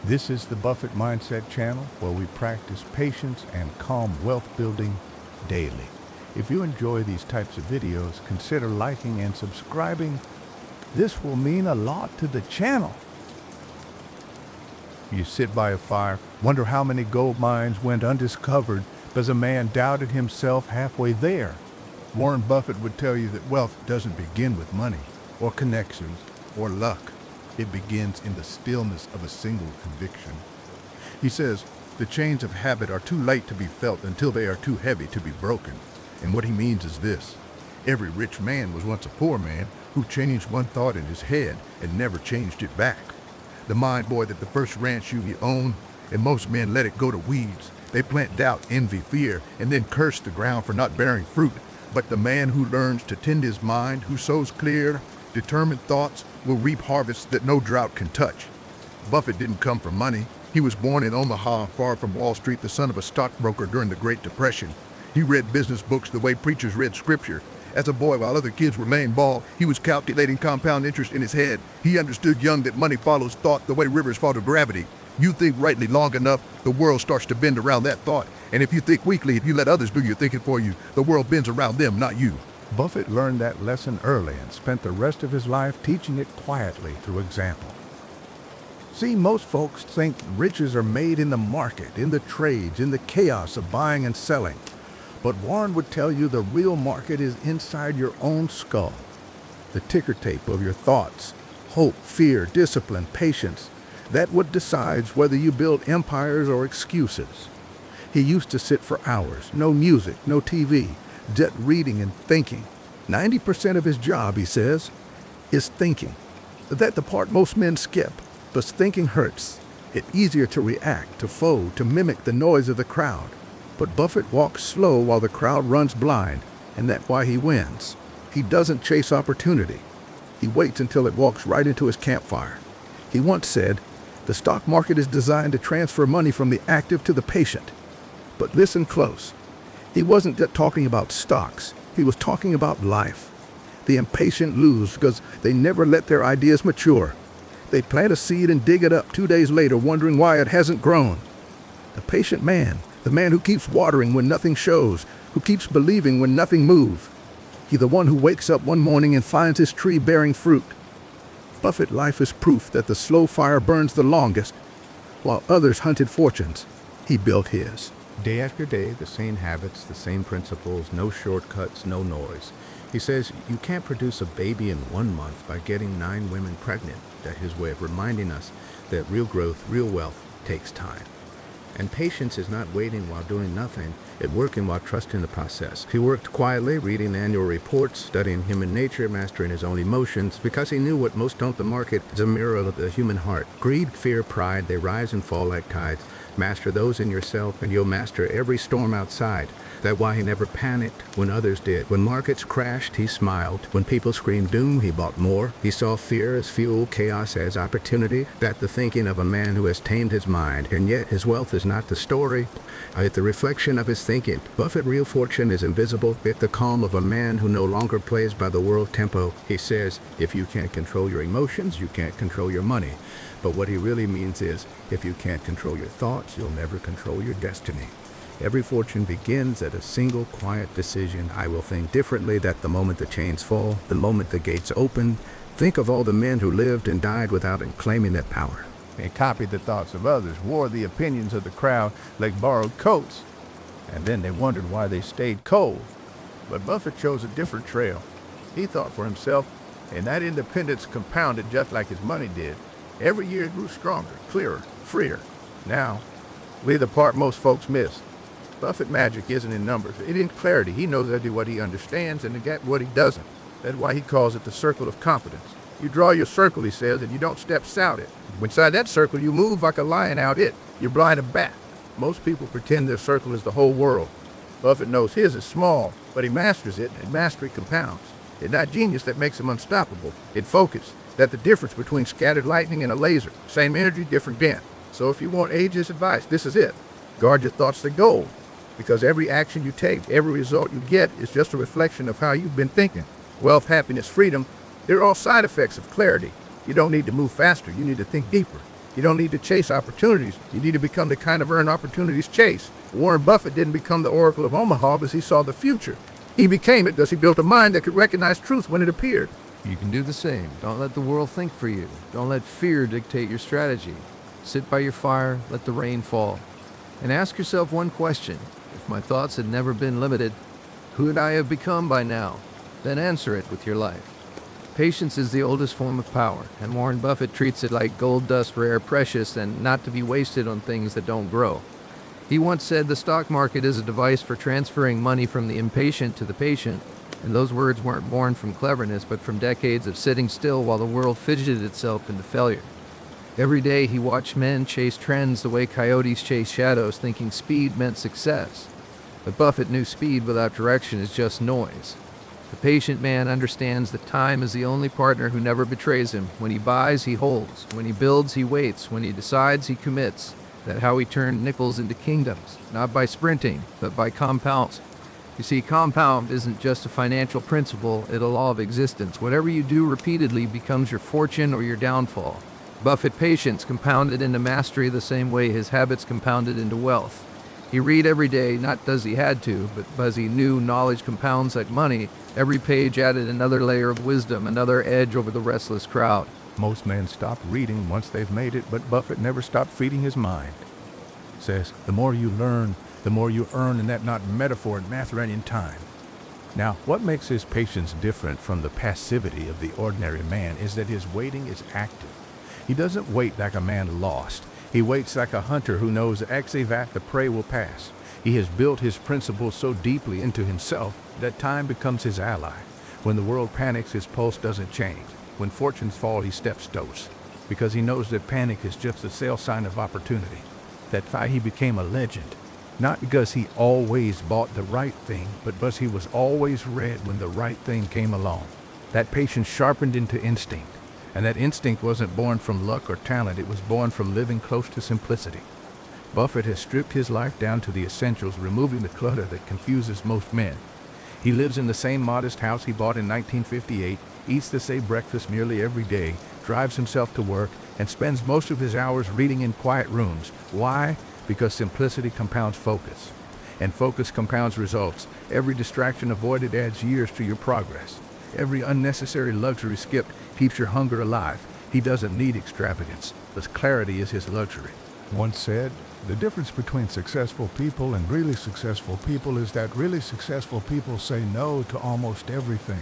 This is the Buffett Mindset channel where we practice patience and calm wealth building daily. If you enjoy these types of videos, consider liking and subscribing. This will mean a lot to the channel. You sit by a fire, wonder how many gold mines went undiscovered because a man doubted himself halfway there. Warren Buffett would tell you that wealth doesn't begin with money or connections or luck. It begins in the stillness of a single conviction. He says, the chains of habit are too light to be felt until they are too heavy to be broken. And what he means is this: every rich man was once a poor man who changed one thought in his head and never changed it back. The mind boy that the first ranch you own, and most men let it go to weeds. They plant doubt, envy, fear, and then curse the ground for not bearing fruit. But the man who learns to tend his mind, who sows clear, determined thoughts, will reap harvests that no drought can touch. Buffett didn't come from money. He was born in Omaha, far from Wall Street, the son of a stockbroker during the Great Depression. He read business books the way preachers read scripture. As a boy, while other kids were laying ball, he was calculating compound interest in his head. He understood young that money follows thought the way rivers follow gravity. You think rightly long enough, the world starts to bend around that thought. And if you think weakly, if you let others do your thinking for you, the world bends around them, not you. Buffett learned that lesson early and spent the rest of his life teaching it quietly through example. See, most folks think riches are made in the market, in the trades, in the chaos of buying and selling. But Warren would tell you the real market is inside your own skull. The ticker tape of your thoughts, hope, fear, discipline, patience. That what decides whether you build empires or excuses. He used to sit for hours, no music, no TV, just reading and thinking. 90% of his job, he says, is thinking. That's the part most men skip, but thinking hurts. It's easier to react, to fold, to mimic the noise of the crowd. But Buffett walks slow while the crowd runs blind, and that's why he wins. He doesn't chase opportunity. He waits until it walks right into his campfire. He once said, the stock market is designed to transfer money from the active to the patient. But listen close. He wasn't just talking about stocks. He was talking about life. The impatient lose because they never let their ideas mature. They plant a seed and dig it up 2 days later, wondering why it hasn't grown. The patient man, the man who keeps watering when nothing shows, who keeps believing when nothing moves. He's the one who wakes up one morning and finds his tree bearing fruit. Buffett life is proof that the slow fire burns the longest. While others hunted fortunes, he built his. Day after day, the same habits, the same principles, no shortcuts, no noise. He says you can't produce a baby in 1 month by getting 9 women pregnant. That's his way of reminding us that real growth, real wealth takes time. And patience is not waiting while doing nothing, it's working while trusting the process. He worked quietly, reading annual reports, studying human nature, mastering his own emotions, because he knew what most don't. The market is a mirror of the human heart. Greed, fear, pride, they rise and fall like tides. Master those in yourself and you'll master every storm outside. That's why he never panicked when others did. When markets crashed, he smiled. When people screamed doom, he bought more. He saw fear as fuel, chaos as opportunity. That's the thinking of a man who has tamed his mind. And yet his wealth is not the story, it's the reflection of his thinking. Buffett's real fortune is invisible. It's the calm of a man who no longer plays by the world tempo. He says, if you can't control your emotions, you can't control your money. But what he really means is, if you can't control your thoughts, you'll never control your destiny. Every fortune begins at a single quiet decision. I will think differently. That the moment the chains fall, the moment the gates open. Think of all the men who lived and died without claiming that power. They copied the thoughts of others, wore the opinions of the crowd like borrowed coats, and then they wondered why they stayed cold. But Buffett chose a different trail. He thought for himself, and that independence compounded just like his money did. Every year it grew stronger, clearer, freer. Now, we're the part most folks miss. Buffett magic isn't in numbers. It's in clarity. He knows exactly what he understands and what he doesn't. That's why he calls it the circle of competence. You draw your circle, he says, and you don't step out it. Inside that circle, you move like a lion out it. You're blind a bat. Most people pretend their circle is the whole world. Buffett knows his is small, but he masters it, and mastery compounds. It's not genius that makes him unstoppable. It's focus. That's the difference between scattered lightning and a laser. Same energy, different bent. So if you want Ageless advice, this is it. Guard your thoughts to gold. Because every action you take, every result you get is just a reflection of how you've been thinking. Wealth, happiness, freedom, they're all side effects of clarity. You don't need to move faster, you need to think deeper. You don't need to chase opportunities. You need to become the kind of earned opportunities chase. Warren Buffett didn't become the Oracle of Omaha because he saw the future. He became it because he built a mind that could recognize truth when it appeared. You can do the same. Don't let the world think for you. Don't let fear dictate your strategy. Sit by your fire, let the rain fall. And ask yourself one question. If my thoughts had never been limited, who would I have become by now? Then answer it with your life. Patience is the oldest form of power, and Warren Buffett treats it like gold dust, rare, precious, and not to be wasted on things that don't grow. He once said the stock market is a device for transferring money from the impatient to the patient, and those words weren't born from cleverness, but from decades of sitting still while the world fidgeted itself into failure. Every day he watched men chase trends the way coyotes chase shadows, thinking speed meant success. But Buffett knew speed without direction is just noise. The patient man understands that time is the only partner who never betrays him. When he buys, he holds. When he builds, he waits. When he decides, he commits. That's how he turned nickels into kingdoms, not by sprinting, but by compounds. You see, compound isn't just a financial principle, it's a law of existence. Whatever you do repeatedly becomes your fortune or your downfall. Buffett patience compounded into mastery the same way his habits compounded into wealth. He read every day, not because he had to, but because he knew knowledge compounds like money. Every page added another layer of wisdom, another edge over the restless crowd. Most men stop reading once they've made it, but Buffett never stopped feeding his mind. Says, the more you learn, the more you earn, and that not metaphor in Mathuranian time. Now, what makes his patience different from the passivity of the ordinary man is that his waiting is active. He doesn't wait like a man lost. He waits like a hunter who knows that ex-evat the prey will pass. He has built his principles so deeply into himself that time becomes his ally. When the world panics, his pulse doesn't change. When fortunes fall, he steps dose, because he knows that panic is just a sail sign of opportunity. That's why he became a legend. Not because he always bought the right thing, but because he was always read when the right thing came along. That patience sharpened into instinct. And that instinct wasn't born from luck or talent, it was born from living close to simplicity. Buffett has stripped his life down to the essentials, removing the clutter that confuses most men. He lives in the same modest house he bought in 1958, eats the same breakfast nearly every day, drives himself to work, and spends most of his hours reading in quiet rooms. Why? Because simplicity compounds focus, and focus compounds results. Every distraction avoided adds years to your progress. Every unnecessary luxury skipped keeps your hunger alive. He doesn't need extravagance, but clarity is his luxury. Once said, the difference between successful people and really successful people is that really successful people say no to almost everything,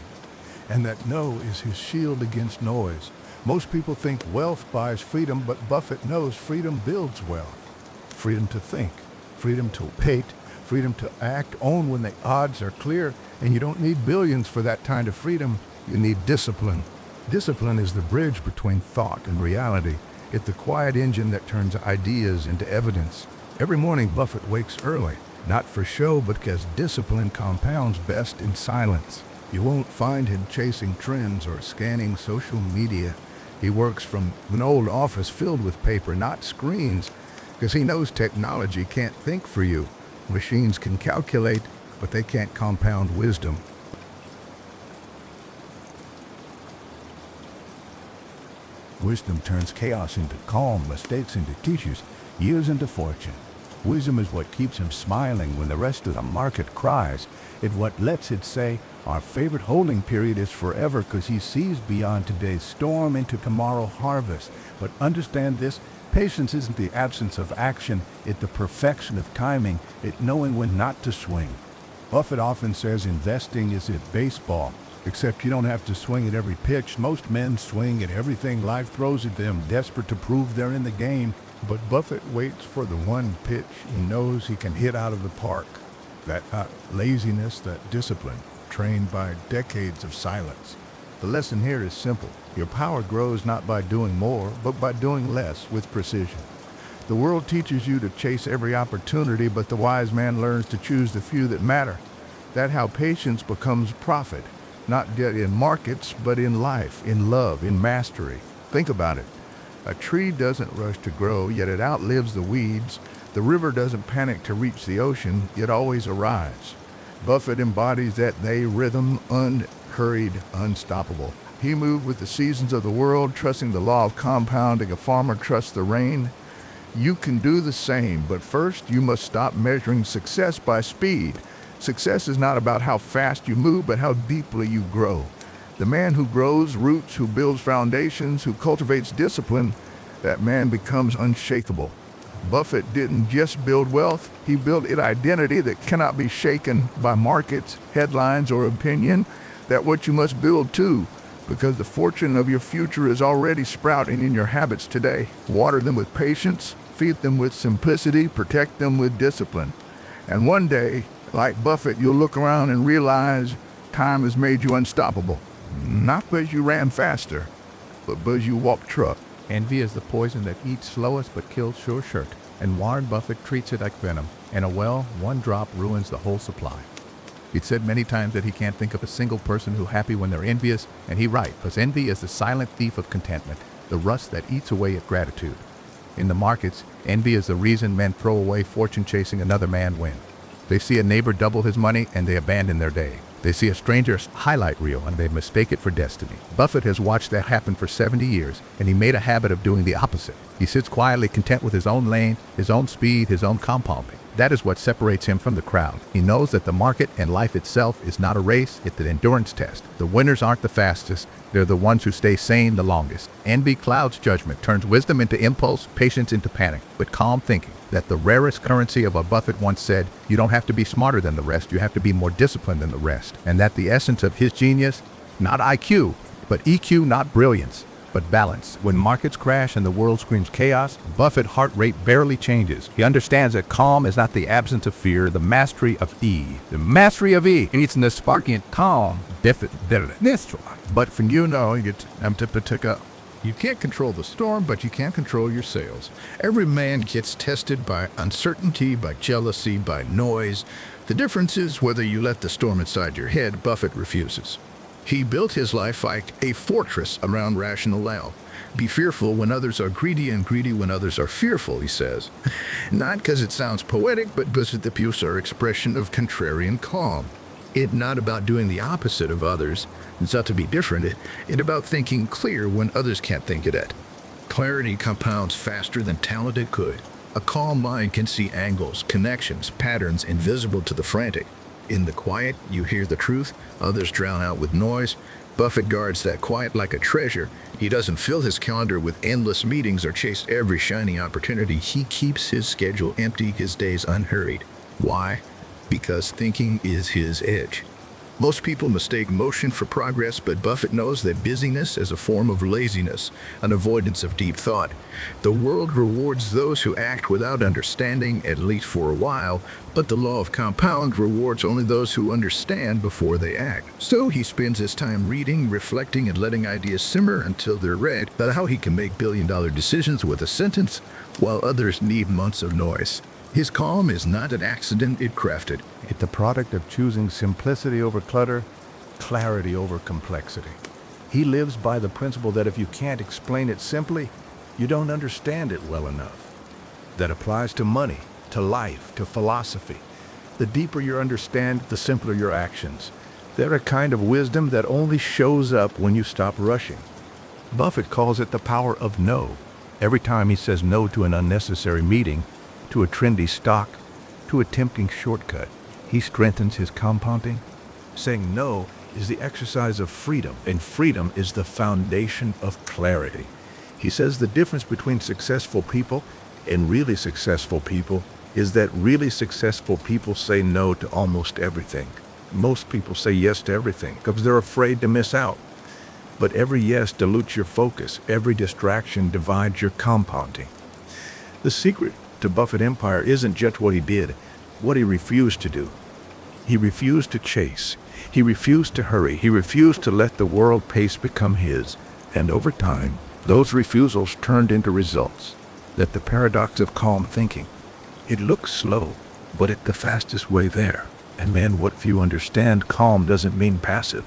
and that no is his shield against noise. Most people think wealth buys freedom, but Buffett knows freedom builds wealth. Freedom to think, freedom to wait, freedom to act, own when the odds are clear, and you don't need billions for that kind of freedom. You need discipline. Discipline is the bridge between thought and reality. It's the quiet engine that turns ideas into evidence. Every morning Buffett wakes early, not for show, but because discipline compounds best in silence. You won't find him chasing trends or scanning social media. He works from an old office filled with paper, not screens, because he knows technology can't think for you. Machines can calculate, but they can't compound wisdom. Wisdom turns chaos into calm, mistakes into teachers, years into fortune. Wisdom is what keeps him smiling when the rest of the market cries. It's what lets it say, our favorite holding period is forever, because he sees beyond today's storm into tomorrow's harvest. But understand this, patience isn't the absence of action, it's the perfection of timing, it's knowing when not to swing. Buffett often says investing is at baseball, except you don't have to swing at every pitch. Most men swing at everything life throws at them, desperate to prove they're in the game. But Buffett waits for the one pitch he knows he can hit out of the park. That not laziness, that discipline, trained by decades of silence. The lesson here is simple. Your power grows not by doing more, but by doing less with precision. The world teaches you to chase every opportunity, but the wise man learns to choose the few that matter. That's how patience becomes profit, not in markets, but in life, in love, in mastery. Think about it. A tree doesn't rush to grow, yet it outlives the weeds. The river doesn't panic to reach the ocean, yet always arrives. Buffett embodies that rhythm, unhurried, unstoppable. He moved with the seasons of the world, trusting the law of compounding. A farmer trusts the rain. You can do the same, but first you must stop measuring success by speed. Success is not about how fast you move, but how deeply you grow. The man who grows roots, who builds foundations, who cultivates discipline, that man becomes unshakable. Buffett didn't just build wealth, he built an identity that cannot be shaken by markets, headlines, or opinion. That what you must build too, because the fortune of your future is already sprouting in your habits today. Water them with patience, feed them with simplicity, protect them with discipline. And one day, like Buffett, you'll look around and realize time has made you unstoppable. Not because you ran faster, but because you walked truck. Envy is the poison that eats slowest but kills sure. And Warren Buffett treats it like venom. In a well, one drop ruins the whole supply. He'd said many times that he can't think of a single person who's happy when they're envious, and he's right, because envy is the silent thief of contentment, the rust that eats away at gratitude. In the markets, envy is the reason men throw away fortune chasing another man win. They see a neighbor double his money and they abandon their day. They see a stranger's highlight reel and they mistake it for destiny. Buffett has watched that happen for 70 years, and he made a habit of doing the opposite. He sits quietly content with his own lane, his own speed, his own compounding. That is what separates him from the crowd. He knows that the market and life itself is not a race, it's an endurance test. The winners aren't the fastest, they're the ones who stay sane the longest. Envy clouds judgment, turns wisdom into impulse, patience into panic. But calm thinking, that the rarest currency of what Buffett once said, you don't have to be smarter than the rest, you have to be more disciplined than the rest. And that the essence of his genius, not IQ, but EQ, not brilliance, but balance. When markets crash and the world screams chaos, Buffett's heart rate barely changes. He understands that calm is not the absence of fear, the mastery of E. The mastery of E. And it's the sparking calm. But from You can't control the storm, but you can control your sails. Every man gets tested by uncertainty, by jealousy, by noise. The difference is whether you let the storm inside your head. Buffett refuses. He built his life like a fortress around rationale. Be fearful when others are greedy and greedy when others are fearful, he says. Not because it sounds poetic, but because the pure expression of contrarian calm. It's not about doing the opposite of others. It's not to be different. It's about thinking clear when others can't think it. Clarity compounds faster than talented could. A calm mind can see angles, connections, patterns invisible to the frantic. In the quiet, you hear the truth. Others drown out with noise. Buffett guards that quiet like a treasure. He doesn't fill his calendar with endless meetings or chase every shiny opportunity. He keeps his schedule empty, his days unhurried. Why? Because thinking is his edge. Most people mistake motion for progress, but Buffett knows that busyness is a form of laziness, an avoidance of deep thought. The world rewards those who act without understanding, at least for a while, but the law of compound rewards only those who understand before they act. So he spends his time reading, reflecting, and letting ideas simmer until they're read about how he can make billion-dollar decisions with a sentence, while others need months of noise. His calm is not an accident, it's crafted. It's the product of choosing simplicity over clutter, clarity over complexity. He lives by the principle that if you can't explain it simply, you don't understand it well enough. That applies to money, to life, to philosophy. The deeper your understanding, the simpler your actions. They're a kind of wisdom that only shows up when you stop rushing. Buffett calls it the power of no. Every time he says no to an unnecessary meeting, to a trendy stock, to a tempting shortcut, he strengthens his compounding. Saying no is the exercise of freedom, and freedom is the foundation of clarity. He says the difference between successful people and really successful people is that really successful people say no to almost everything. Most people say yes to everything because they're afraid to miss out. But every yes dilutes your focus. Every distraction divides your compounding. The secret to Buffett empire isn't just what he did, what he refused to do. He refused to chase. He refused to hurry. He refused to let the world pace become his. And over time, those refusals turned into results. That the paradox of calm thinking. It looks slow, but it's the fastest way there. And man, what few understand, calm doesn't mean passive.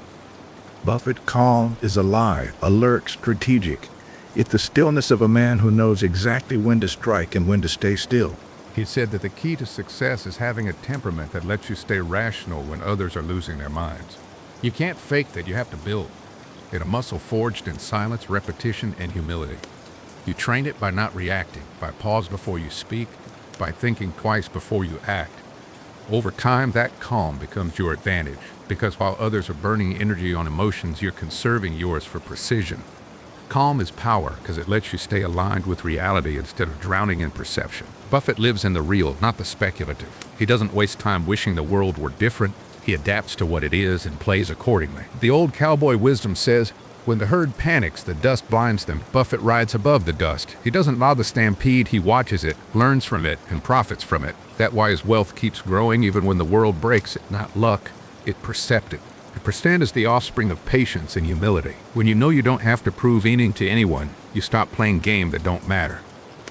Buffett calm is alive, alert, strategic. It's the stillness of a man who knows exactly when to strike and when to stay still. He said that the key to success is having a temperament that lets you stay rational when others are losing their minds. You can't fake that, you have to build. It's a muscle forged in silence, repetition, and humility. You train it by not reacting, by pause before you speak, by thinking twice before you act. Over time, that calm becomes your advantage, because while others are burning energy on emotions, you're conserving yours for precision. Calm is power because it lets you stay aligned with reality instead of drowning in perception. Buffett lives in the real, not the speculative. He doesn't waste time wishing the world were different. He adapts to what it is and plays accordingly. The old cowboy wisdom says, when the herd panics, the dust blinds them. Buffett rides above the dust. He doesn't allow the stampede, he watches it, learns from it, and profits from it. That's why his wealth keeps growing even when the world breaks it. Not luck, it's perceptive. Percent is the offspring of patience and humility. When you know you don't have to prove anything to anyone, you stop playing games that don't matter.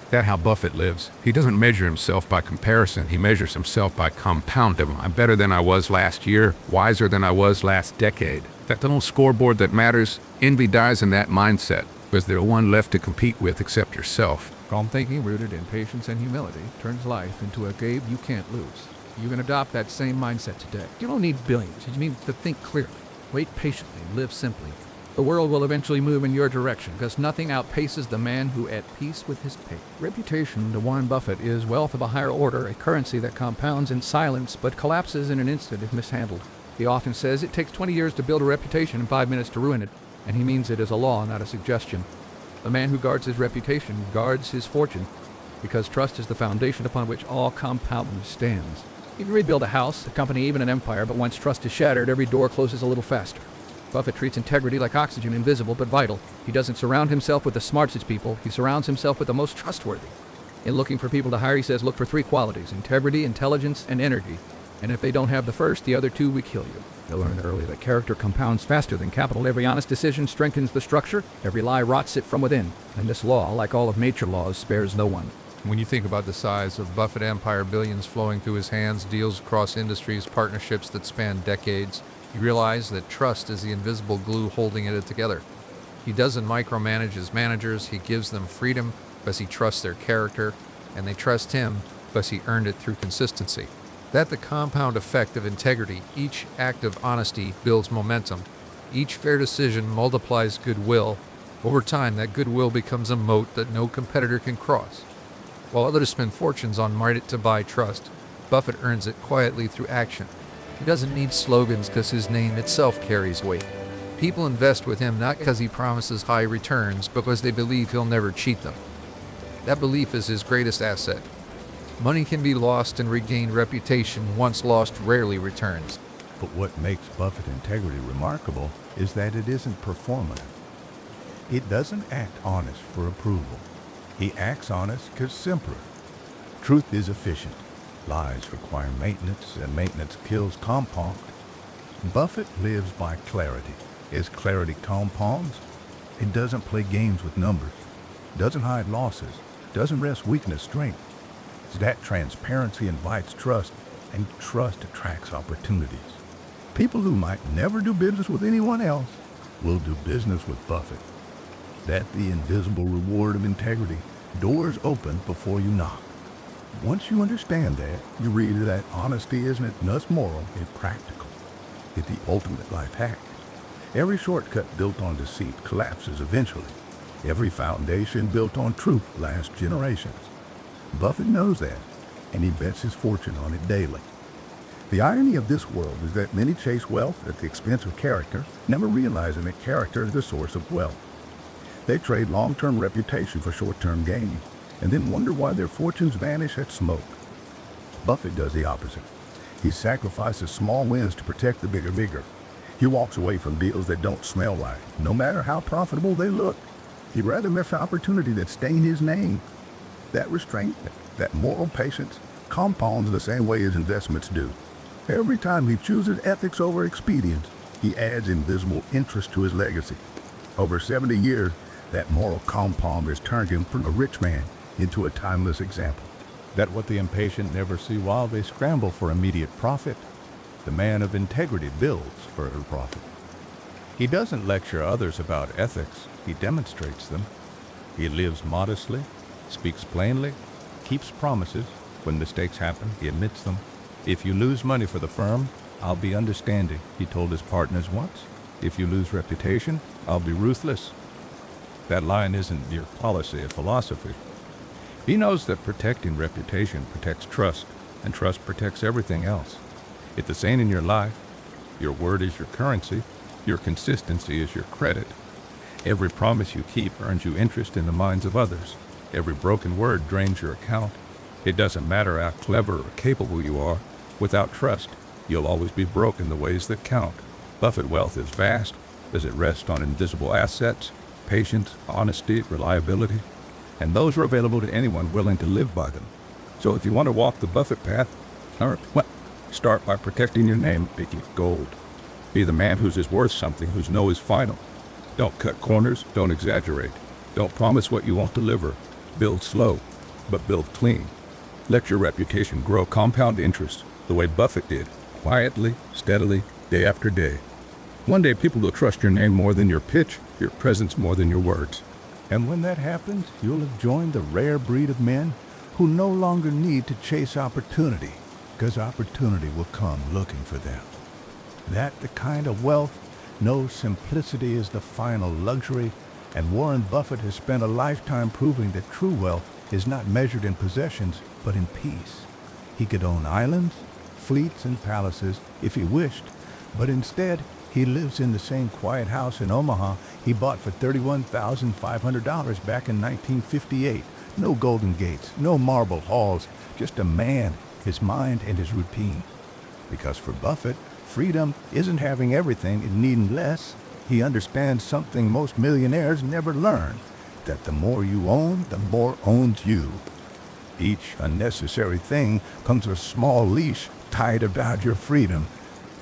That's how Buffett lives. He doesn't measure himself by comparison. He measures himself by compounding. I'm better than I was last year, wiser than I was last decade. That little scoreboard that matters, envy dies in that mindset, because there's one left to compete with except yourself. Calm thinking rooted in patience and humility turns life into a game you can't lose. You can adopt that same mindset today. You don't need billions. You need to think clearly. Wait patiently. Live simply. The world will eventually move in your direction because nothing outpaces the man who at peace with his fate. Reputation to Warren Buffett is wealth of a higher order, a currency that compounds in silence but collapses in an instant if mishandled. He often says it takes 20 years to build a reputation and 5 minutes to ruin it, and he means it as a law, not a suggestion. The man who guards his reputation guards his fortune, because trust is the foundation upon which all compounding stands. You can rebuild a house, a company, even an empire, but once trust is shattered, every door closes a little faster. Buffett treats integrity like oxygen, invisible but vital. He doesn't surround himself with the smartest people, he surrounds himself with the most trustworthy. In looking for people to hire, he says, look for 3 qualities: integrity, intelligence, and energy. And if they don't have the first, the other 2 will kill you. You'll learn early that character compounds faster than capital. Every honest decision strengthens the structure, every lie rots it from within. And this law, like all of nature laws, spares no one. When you think about the size of Buffett empire, billions flowing through his hands, deals across industries, partnerships that span decades, you realize that trust is the invisible glue holding it together. He doesn't micromanage his managers, he gives them freedom because he trusts their character, and they trust him because he earned it through consistency. That the compound effect of integrity, each act of honesty builds momentum. Each fair decision multiplies goodwill. Over time, that goodwill becomes a moat that no competitor can cross. While others spend fortunes on might to buy trust, Buffett earns it quietly through action. He doesn't need slogans because his name itself carries weight. People invest with him not because he promises high returns, but because they believe he'll never cheat them. That belief is his greatest asset. Money can be lost and regained. Reputation, once lost, rarely returns. But what makes Buffett integrity remarkable is that it isn't performative. It doesn't act honest for approval. He acts honest because simpler. Truth is efficient. Lies require maintenance, and maintenance kills compound. Buffett lives by clarity. As clarity compounds, it doesn't play games with numbers, doesn't hide losses, doesn't rest weakness strength. It's that transparency invites trust, and trust attracts opportunities. People who might never do business with anyone else will do business with Buffett. That's the invisible reward of integrity. Doors open before you knock. Once you understand that, you read that honesty isn't just moral, it's practical. It's the ultimate life hack. Every shortcut built on deceit collapses eventually. Every foundation built on truth lasts generations. Buffett knows that, and he bets his fortune on it daily. The irony of this world is that many chase wealth at the expense of character, never realizing that character is the source of wealth. They trade long-term reputation for short-term gain, and then wonder why their fortunes vanish at smoke. Buffett does the opposite. He sacrifices small wins to protect the bigger. He walks away from deals that don't smell right, no matter how profitable they look. He'd rather miss an opportunity that stain his name. That restraint, that moral patience, compounds the same way his investments do. Every time he chooses ethics over expedience, he adds invisible interest to his legacy. Over 70 years, that moral compound has turned him from a rich man into a timeless example. That what the impatient never see while they scramble for immediate profit. The man of integrity builds further profit. He doesn't lecture others about ethics, he demonstrates them. He lives modestly, speaks plainly, keeps promises. When mistakes happen, he admits them. If you lose money for the firm, I'll be understanding, he told his partners once. If you lose reputation, I'll be ruthless. That line isn't your policy or philosophy. He knows that protecting reputation protects trust, and trust protects everything else. It's the same in your life. Your word is your currency. Your consistency is your credit. Every promise you keep earns you interest in the minds of others. Every broken word drains your account. It doesn't matter how clever or capable you are. Without trust, you'll always be broke in the ways that count. Buffett wealth is vast. Does it rest on invisible assets, patience, honesty, reliability? And those are available to anyone willing to live by them. So if you want to walk the Buffett path, start by protecting your name, making it gold. Be the man whose is worth something, whose no is final. Don't cut corners, don't exaggerate. Don't promise what you won't deliver. Build slow, but build clean. Let your reputation grow compound interest, the way Buffett did, quietly, steadily, day after day. One day people will trust your name more than your pitch, your presence more than your words. And when that happens, you'll have joined the rare breed of men who no longer need to chase opportunity, because opportunity will come looking for them. That the kind of wealth knows simplicity is the final luxury, and Warren Buffett has spent a lifetime proving that true wealth is not measured in possessions, but in peace. He could own islands, fleets, and palaces if he wished, but instead he lives in the same quiet house in Omaha he bought for $31,500 back in 1958. No golden gates, no marble halls, just a man, his mind, and his routine. Because for Buffett, freedom isn't having everything and needing less. He understands something most millionaires never learn, that the more you own, the more owns you. Each unnecessary thing comes with a small leash tied about your freedom.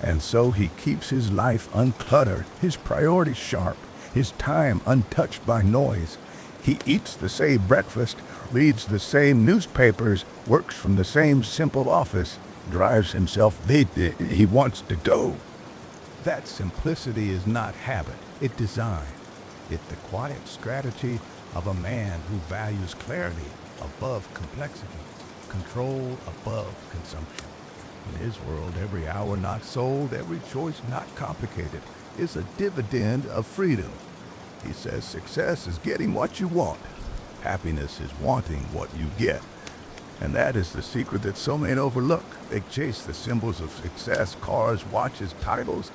And so he keeps his life uncluttered, his priorities sharp, his time untouched by noise. He eats the same breakfast, reads the same newspapers, works from the same simple office, drives himself he wants to go. That simplicity is not habit, it's design. It's the quiet strategy of a man who values clarity above complexity, control above consumption. In his world, every hour not sold, every choice not complicated, is a dividend of freedom. He says success is getting what you want. Happiness is wanting what you get. And that is the secret that so many overlook. They chase the symbols of success, cars, watches, titles,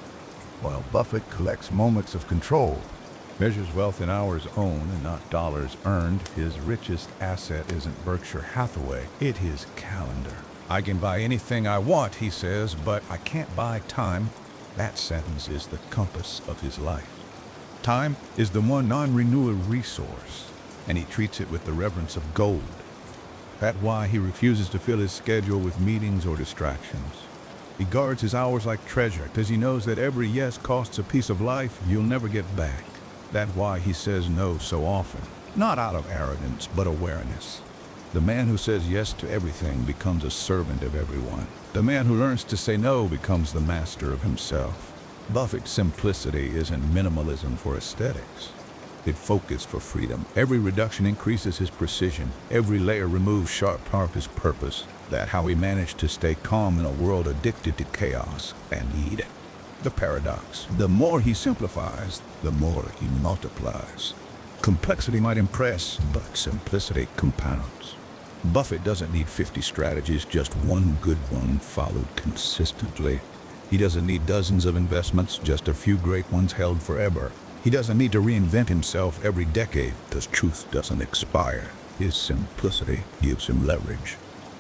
while Buffett collects moments of control. Measures wealth in hours owned and not dollars earned. His richest asset isn't Berkshire Hathaway, it's his calendar. I can buy anything I want, he says, but I can't buy time. That sentence is the compass of his life. Time is the one non-renewable resource, and he treats it with the reverence of gold. That's why he refuses to fill his schedule with meetings or distractions. He guards his hours like treasure, because he knows that every yes costs a piece of life you'll never get back. That's why he says no so often, not out of arrogance, but awareness. The man who says yes to everything becomes a servant of everyone. The man who learns to say no becomes the master of himself. Buffett's simplicity isn't minimalism for aesthetics. It's focus for freedom. Every reduction increases his precision. Every layer removes sharp part of his purpose. That's how he managed to stay calm in a world addicted to chaos and need. The paradox. The more he simplifies, the more he multiplies. Complexity might impress, but simplicity compounds. Buffett doesn't need 50 strategies, just one good one followed consistently. He doesn't need dozens of investments, just a few great ones held forever. He doesn't need to reinvent himself every decade, because truth doesn't expire. His simplicity gives him leverage.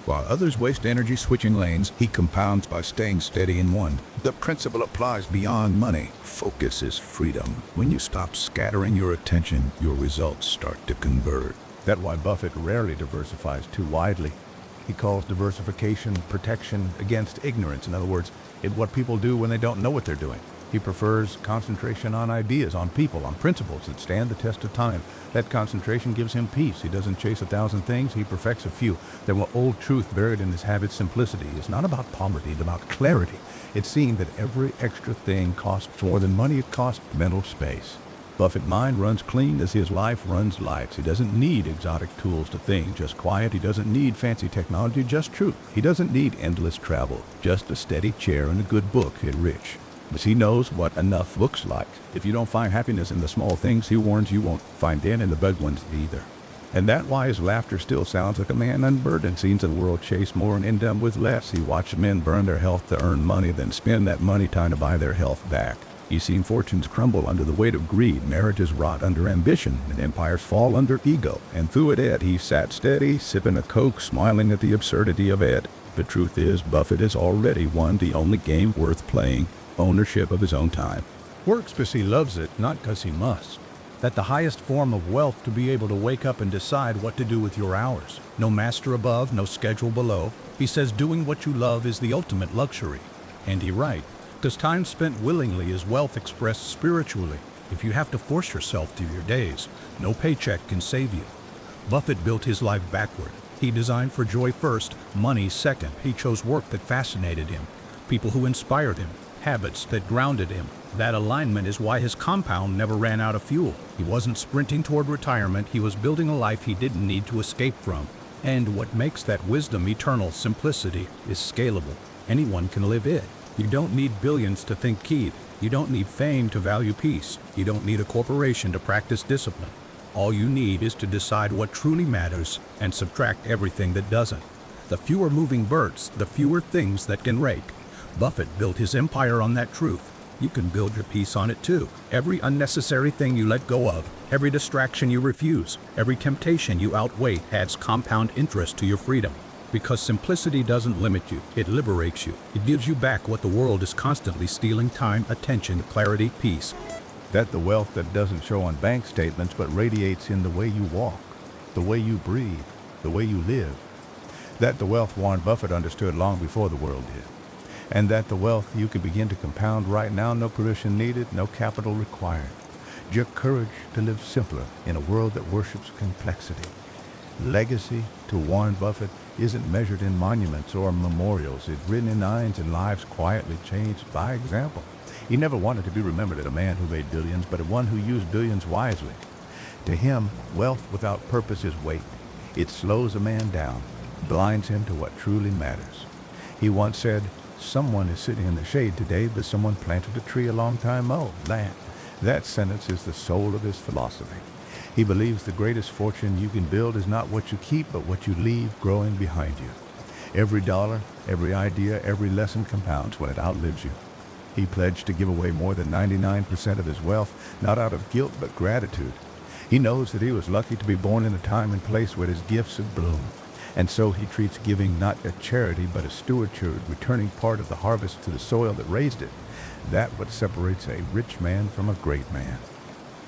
While others waste energy switching lanes, he compounds by staying steady in one. The principle applies beyond money. Focus is freedom. When you stop scattering your attention, your results start to convert. That's why Buffett rarely diversifies too widely. He calls diversification protection against ignorance. In other words, it's what people do when they don't know what they're doing. He prefers concentration on ideas, on people, on principles that stand the test of time. That concentration gives him peace. He doesn't chase 1,000 things, he perfects a few. There will old truth buried in his habit simplicity. It's not about poverty, it's about clarity. It's seeing that every extra thing costs more than money, it costs mental space. Buffett's mind runs clean as his life runs lights. He doesn't need exotic tools to think, just quiet. He doesn't need fancy technology, just truth. He doesn't need endless travel, just a steady chair and a good book. It's rich. But he knows what enough looks like. If you don't find happiness in the small things, he warns you won't find it in the big ones either. And that's why his laughter still sounds like a man unburdened. Sees the world chase more and end up with less. He watched men burn their health to earn money, then spend that money trying to buy their health back. He's seen fortunes crumble under the weight of greed, marriages rot under ambition, and empires fall under ego. And through it, he sat steady, sipping a Coke, smiling at the absurdity of it. The truth is, Buffett has already won the only game worth playing, ownership of his own time. Works because he loves it, not because he must. That the highest form of wealth to be able to wake up and decide what to do with your hours. No master above, no schedule below. He says doing what you love is the ultimate luxury. And he's right. Because time spent willingly is wealth expressed spiritually. If you have to force yourself through your days, no paycheck can save you. Buffett built his life backward. He designed for joy first, money second. He chose work that fascinated him, people who inspired him, habits that grounded him. That alignment is why his compound never ran out of fuel. He wasn't sprinting toward retirement. He was building a life he didn't need to escape from. And what makes that wisdom eternal, simplicity, is scalable. Anyone can live it. You don't need billions to think Keith. You don't need fame to value peace. You don't need a corporation to practice discipline. All you need is to decide what truly matters and subtract everything that doesn't. The fewer moving birds, the fewer things that can rake. Buffett built his empire on that truth. You can build your peace on it too. Every unnecessary thing you let go of, every distraction you refuse, every temptation you outweigh adds compound interest to your freedom. Because simplicity doesn't limit you, it liberates you. It gives you back what the world is constantly stealing: time, attention, clarity, peace. That the wealth that doesn't show on bank statements but radiates in the way you walk, the way you breathe, the way you live. That the wealth Warren Buffett understood long before the world did. And that the wealth you can begin to compound right now, no permission needed, no capital required. Just courage to live simpler in a world that worships complexity. Legacy to Warren Buffett isn't measured in monuments or memorials. It's written in lines and lives quietly changed by example. He never wanted to be remembered as a man who made billions, but as one who used billions wisely. To him, wealth without purpose is weight. It slows a man down, blinds him to what truly matters. He once said, "Someone is sitting in the shade today, but someone planted a tree a long time ago." That sentence is the soul of his philosophy. He believes the greatest fortune you can build is not what you keep, but what you leave growing behind you. Every dollar, every idea, every lesson compounds when it outlives you. He pledged to give away more than 99% of his wealth, not out of guilt, but gratitude. He knows that he was lucky to be born in a time and place where his gifts have bloomed. And so he treats giving not a charity, but a stewardship, returning part of the harvest to the soil that raised it. That's what separates a rich man from a great man.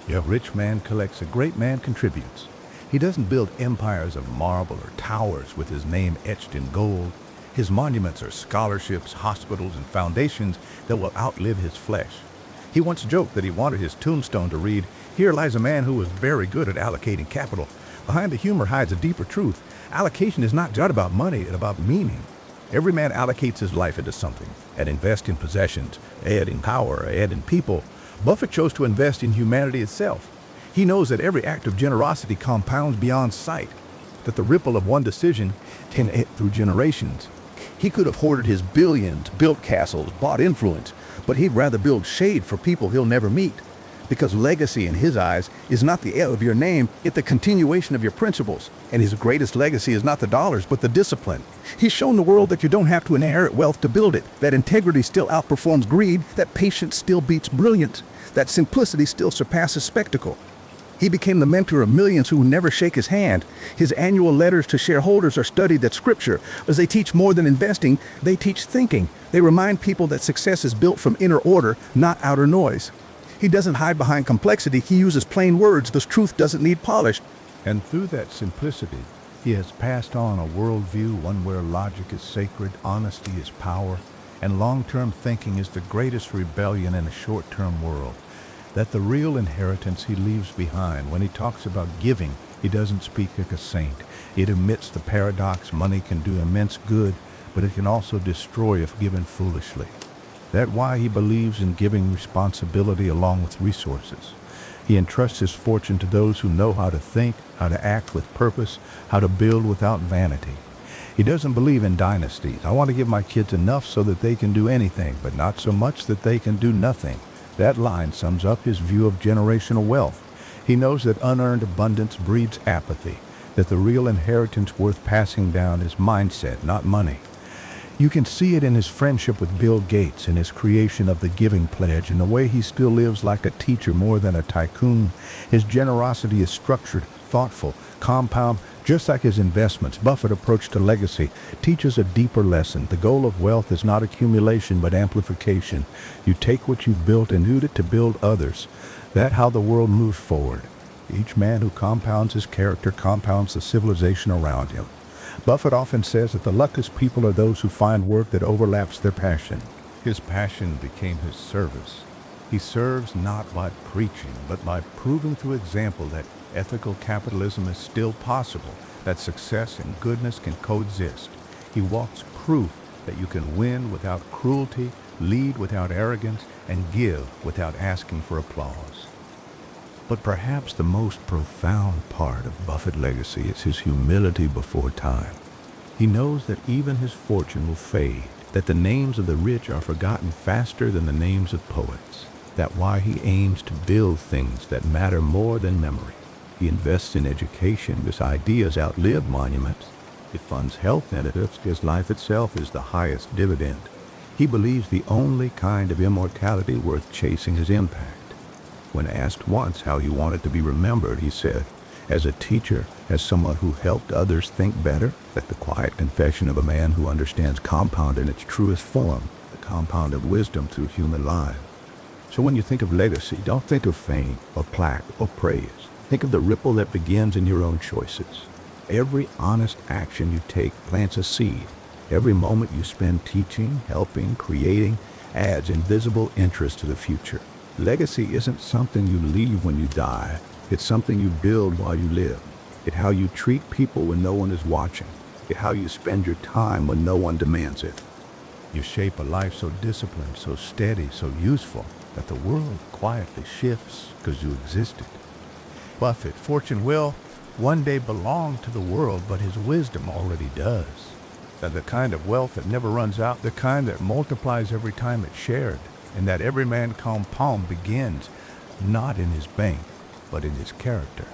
A rich man collects, a great man contributes. He doesn't build empires of marble or towers with his name etched in gold. His monuments are scholarships, hospitals, and foundations that will outlive his flesh. He once joked that he wanted his tombstone to read, "Here lies a man who was very good at allocating capital." Behind the humor hides a deeper truth. Allocation is not just about money, it's about meaning. Every man allocates his life into something, and invest in possessions, add in power, add in people. Buffett chose to invest in humanity itself. He knows that every act of generosity compounds beyond sight, that the ripple of one decision can hit through generations. He could have hoarded his billions, built castles, bought influence, but he'd rather build shade for people he'll never meet. Because legacy in his eyes is not the L of your name, it's the continuation of your principles. And his greatest legacy is not the dollars, but the discipline. He's shown the world that you don't have to inherit wealth to build it, that integrity still outperforms greed, that patience still beats brilliance, that simplicity still surpasses spectacle. He became the mentor of millions who never shake his hand. His annual letters to shareholders are studied at Scripture. As they teach more than investing, they teach thinking. They remind people that success is built from inner order, not outer noise. He doesn't hide behind complexity. He uses plain words. This truth doesn't need polish. And through that simplicity, he has passed on a worldview, one where logic is sacred, honesty is power, and long-term thinking is the greatest rebellion in a short-term world. That the real inheritance he leaves behind. When he talks about giving, he doesn't speak like a saint. It admits the paradox: money can do immense good, but it can also destroy if given foolishly. That's why he believes in giving responsibility along with resources. He entrusts his fortune to those who know how to think, how to act with purpose, how to build without vanity. He doesn't believe in dynasties. I want to give my kids enough so that they can do anything, but not so much that they can do nothing. That line sums up his view of generational wealth. He knows that unearned abundance breeds apathy, that the real inheritance worth passing down is mindset, not money. You can see it in his friendship with Bill Gates and his creation of the Giving Pledge, and the way he still lives like a teacher more than a tycoon. His generosity is structured, thoughtful, compound, just like his investments. Buffett's approach to legacy teaches a deeper lesson. The goal of wealth is not accumulation, but amplification. You take what you've built and use it to build others. That's how the world moves forward. Each man who compounds his character compounds the civilization around him. Buffett often says that the luckiest people are those who find work that overlaps their passion. His passion became his service. He serves not by preaching, but by proving through example that ethical capitalism is still possible, that success and goodness can coexist. He walks proof that you can win without cruelty, lead without arrogance, and give without asking for applause. But perhaps the most profound part of Buffett's legacy is his humility before time. He knows that even his fortune will fade, that the names of the rich are forgotten faster than the names of poets. That's why he aims to build things that matter more than memory. He invests in education because ideas outlive monuments. He funds health initiatives because life itself is the highest dividend. He believes the only kind of immortality worth chasing is impact. When asked once how he wanted to be remembered, he said, as a teacher, as someone who helped others think better, like the quiet confession of a man who understands compound in its truest form, the compound of wisdom through human lives. So when you think of legacy, don't think of fame or plaque or praise. Think of the ripple that begins in your own choices. Every honest action you take plants a seed. Every moment you spend teaching, helping, creating, adds invisible interest to the future. Legacy isn't something you leave when you die. It's something you build while you live. It's how you treat people when no one is watching. It's how you spend your time when no one demands it. You shape a life so disciplined, so steady, so useful, that the world quietly shifts because you existed. Buffett, fortune will one day belong to the world, but his wisdom already does. That the kind of wealth that never runs out, the kind that multiplies every time it's shared, and that every man compound begins not in his bank, but in his character.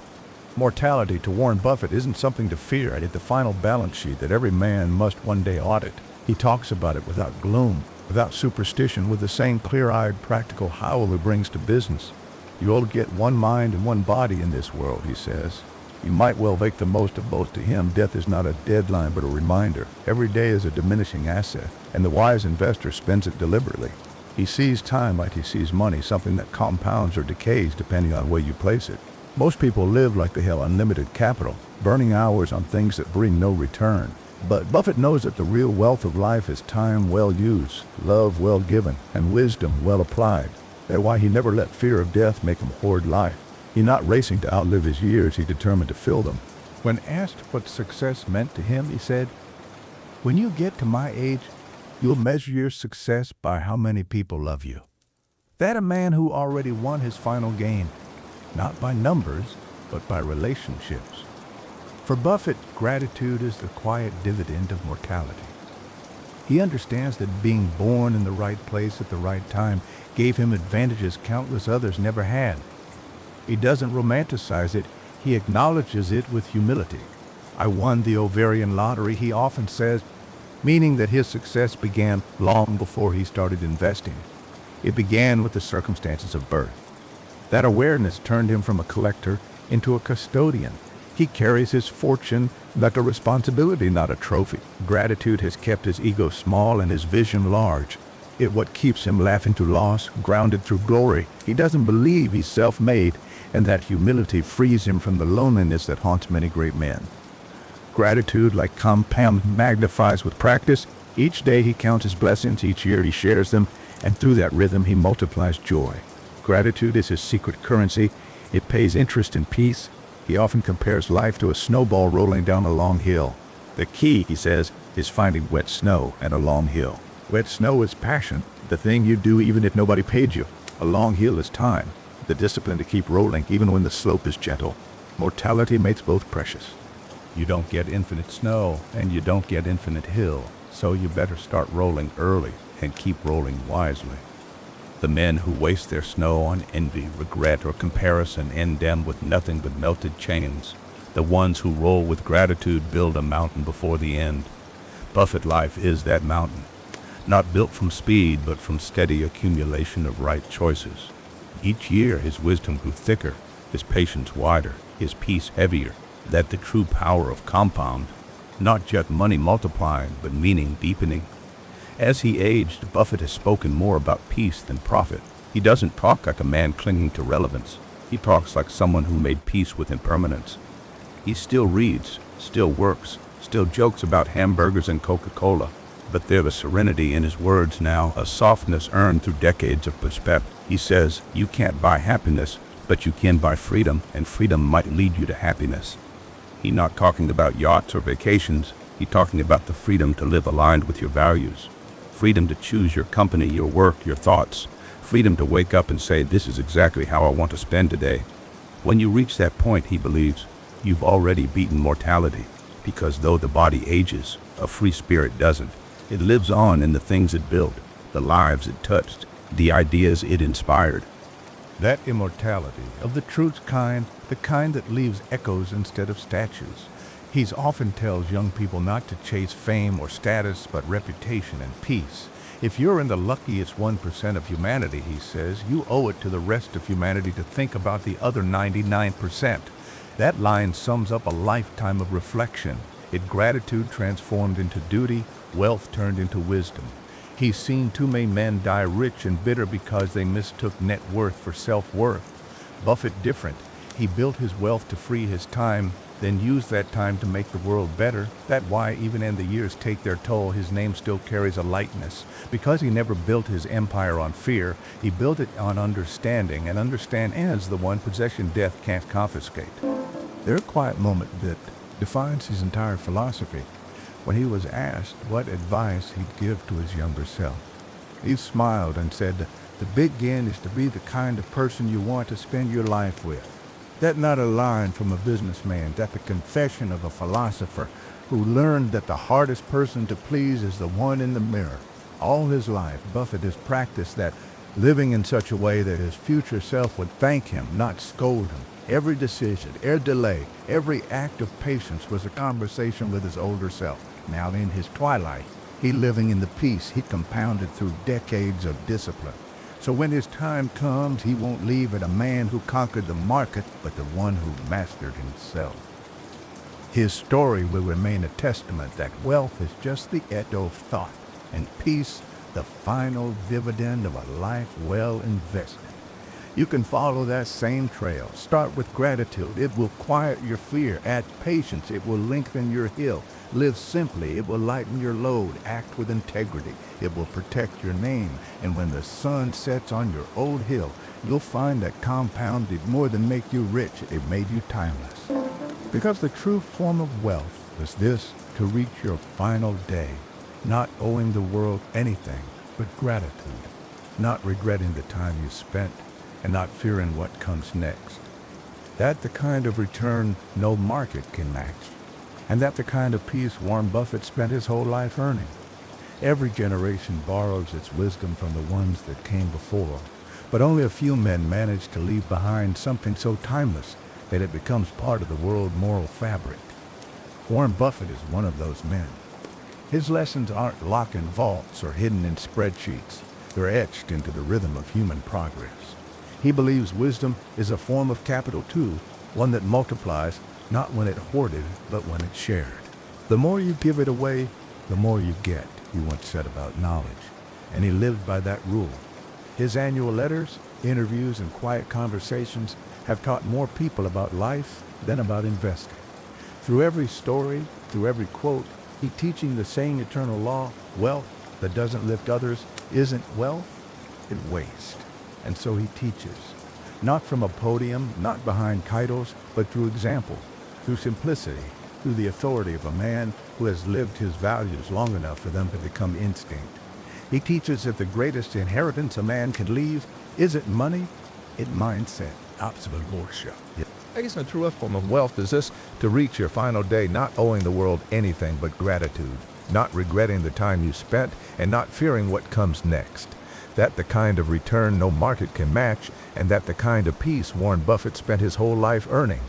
Mortality to Warren Buffett isn't something to fear. It's the final balance sheet that every man must one day audit. He talks about it without gloom, without superstition, with the same clear-eyed, practical howl he brings to business. You all get one mind and one body in this world, he says. You might well make the most of both. To him, death is not a deadline but a reminder. Every day is a diminishing asset, and the wise investor spends it deliberately. He sees time like he sees money, something that compounds or decays depending on where you place it. Most people live like they have unlimited capital, burning hours on things that bring no return. But Buffett knows that the real wealth of life is time well used, love well given, and wisdom well applied. That's why he never let fear of death make him hoard life. He's not racing to outlive his years, he's determined to fill them. When asked what success meant to him, he said, "When you get to my age, you'll measure your success by how many people love you." That a man who already won his final game, not by numbers, but by relationships. For Buffett, gratitude is the quiet dividend of mortality. He understands that being born in the right place at the right time gave him advantages countless others never had. He doesn't romanticize it, he acknowledges it with humility. "I won the ovarian lottery," he often says, meaning that his success began long before he started investing. It began with the circumstances of birth. That awareness turned him from a collector into a custodian. He carries his fortune like a responsibility, not a trophy. Gratitude has kept his ego small and his vision large. It's what keeps him laughing through loss, grounded through glory. He doesn't believe he's self-made, and that humility frees him from the loneliness that haunts many great men. Gratitude, like compound, magnifies with practice. Each day he counts his blessings, each year he shares them, and through that rhythm he multiplies joy. Gratitude is his secret currency. It pays interest in peace. He often compares life to a snowball rolling down a long hill. The key, he says, is finding wet snow and a long hill. Wet snow is passion, the thing you do even if nobody paid you. A long hill is time, the discipline to keep rolling even when the slope is gentle. Mortality makes both precious. You don't get infinite snow, and you don't get infinite hill, so you better start rolling early and keep rolling wisely. The men who waste their snow on envy, regret, or comparison end them with nothing but melted chains. The ones who roll with gratitude build a mountain before the end. Buffett life is that mountain, not built from speed, but from steady accumulation of right choices. Each year his wisdom grew thicker, his patience wider, his peace heavier. That the true power of compound, not just money multiplying, but meaning deepening. As he aged, Buffett has spoken more about peace than profit. He doesn't talk like a man clinging to relevance. He talks like someone who made peace with impermanence. He still reads, still works, still jokes about hamburgers and Coca-Cola, but there's a serenity in his words now, a softness earned through decades of perspective. He says, you can't buy happiness, but you can buy freedom, and freedom might lead you to happiness. He's not talking about yachts or vacations. He's talking about the freedom to live aligned with your values. Freedom to choose your company, your work, your thoughts. Freedom to wake up and say, this is exactly how I want to spend today. When you reach that point, he believes, you've already beaten mortality, because though the body ages, a free spirit doesn't. It lives on in the things it built, the lives it touched, the ideas it inspired. That immortality of the truth kind, the kind that leaves echoes instead of statues. He often tells young people not to chase fame or status, but reputation and peace. If you're in the luckiest 1% of humanity, he says, you owe it to the rest of humanity to think about the other 99%. That line sums up a lifetime of reflection. Gratitude transformed into duty, wealth turned into wisdom. He's seen too many men die rich and bitter because they mistook net worth for self-worth. Buffett different. He built his wealth to free his time, then used that time to make the world better. That's why even in the years take their toll, his name still carries a lightness. Because he never built his empire on fear, he built it on understanding, and understand as the one possession death can't confiscate. There's a quiet moment that defines his entire philosophy. When he was asked what advice he'd give to his younger self, he smiled and said, the big end is to be the kind of person you want to spend your life with. That's not a line from a businessman. That's a confession of a philosopher who learned that the hardest person to please is the one in the mirror. All his life, Buffett has practiced that, living in such a way that his future self would thank him, not scold him. Every decision, every delay, every act of patience was a conversation with his older self. Now in his twilight, he living in the peace he compounded through decades of discipline. So when his time comes, he won't leave it a man who conquered the market, but the one who mastered himself. His story will remain a testament that wealth is just the end of thought, and peace the final dividend of a life well invested. You can follow that same trail. Start with gratitude. It will quiet your fear. Add patience. It will lengthen your hill. Live simply. It will lighten your load. Act with integrity. It will protect your name. And when the sun sets on your old hill, you'll find that compound did more than make you rich. It made you timeless. Because the true form of wealth is this, to reach your final day, not owing the world anything but gratitude, not regretting the time you spent, and not fearing what comes next. That's the kind of return no market can match. And that's the kind of peace Warren Buffett spent his whole life earning. Every generation borrows its wisdom from the ones that came before, but only a few men manage to leave behind something so timeless that it becomes part of the world moral fabric. Warren Buffett is one of those men. His lessons aren't locked in vaults or hidden in spreadsheets. They're etched into the rhythm of human progress. He believes wisdom is a form of capital too, one that multiplies, not when it's hoarded, but when it's shared. The more you give it away, the more you get, he once said about knowledge, and he lived by that rule. His annual letters, interviews, and quiet conversations have taught more people about life than about investing. Through every story, through every quote, he's teaching the same eternal law: wealth that doesn't lift others isn't wealth, it wastes. And so he teaches, not from a podium, not behind titles, but through example, through simplicity, through the authority of a man who has lived his values long enough for them to become instinct. He teaches that the greatest inheritance a man can leave isn't money, it's mindset. Absolute worship. facing a true form of wealth is this: to reach your final day not owing the world anything but gratitude, not regretting the time you spent, and not fearing what comes next. That the kind of return no market can match, and that the kind of peace Warren Buffett spent his whole life earning.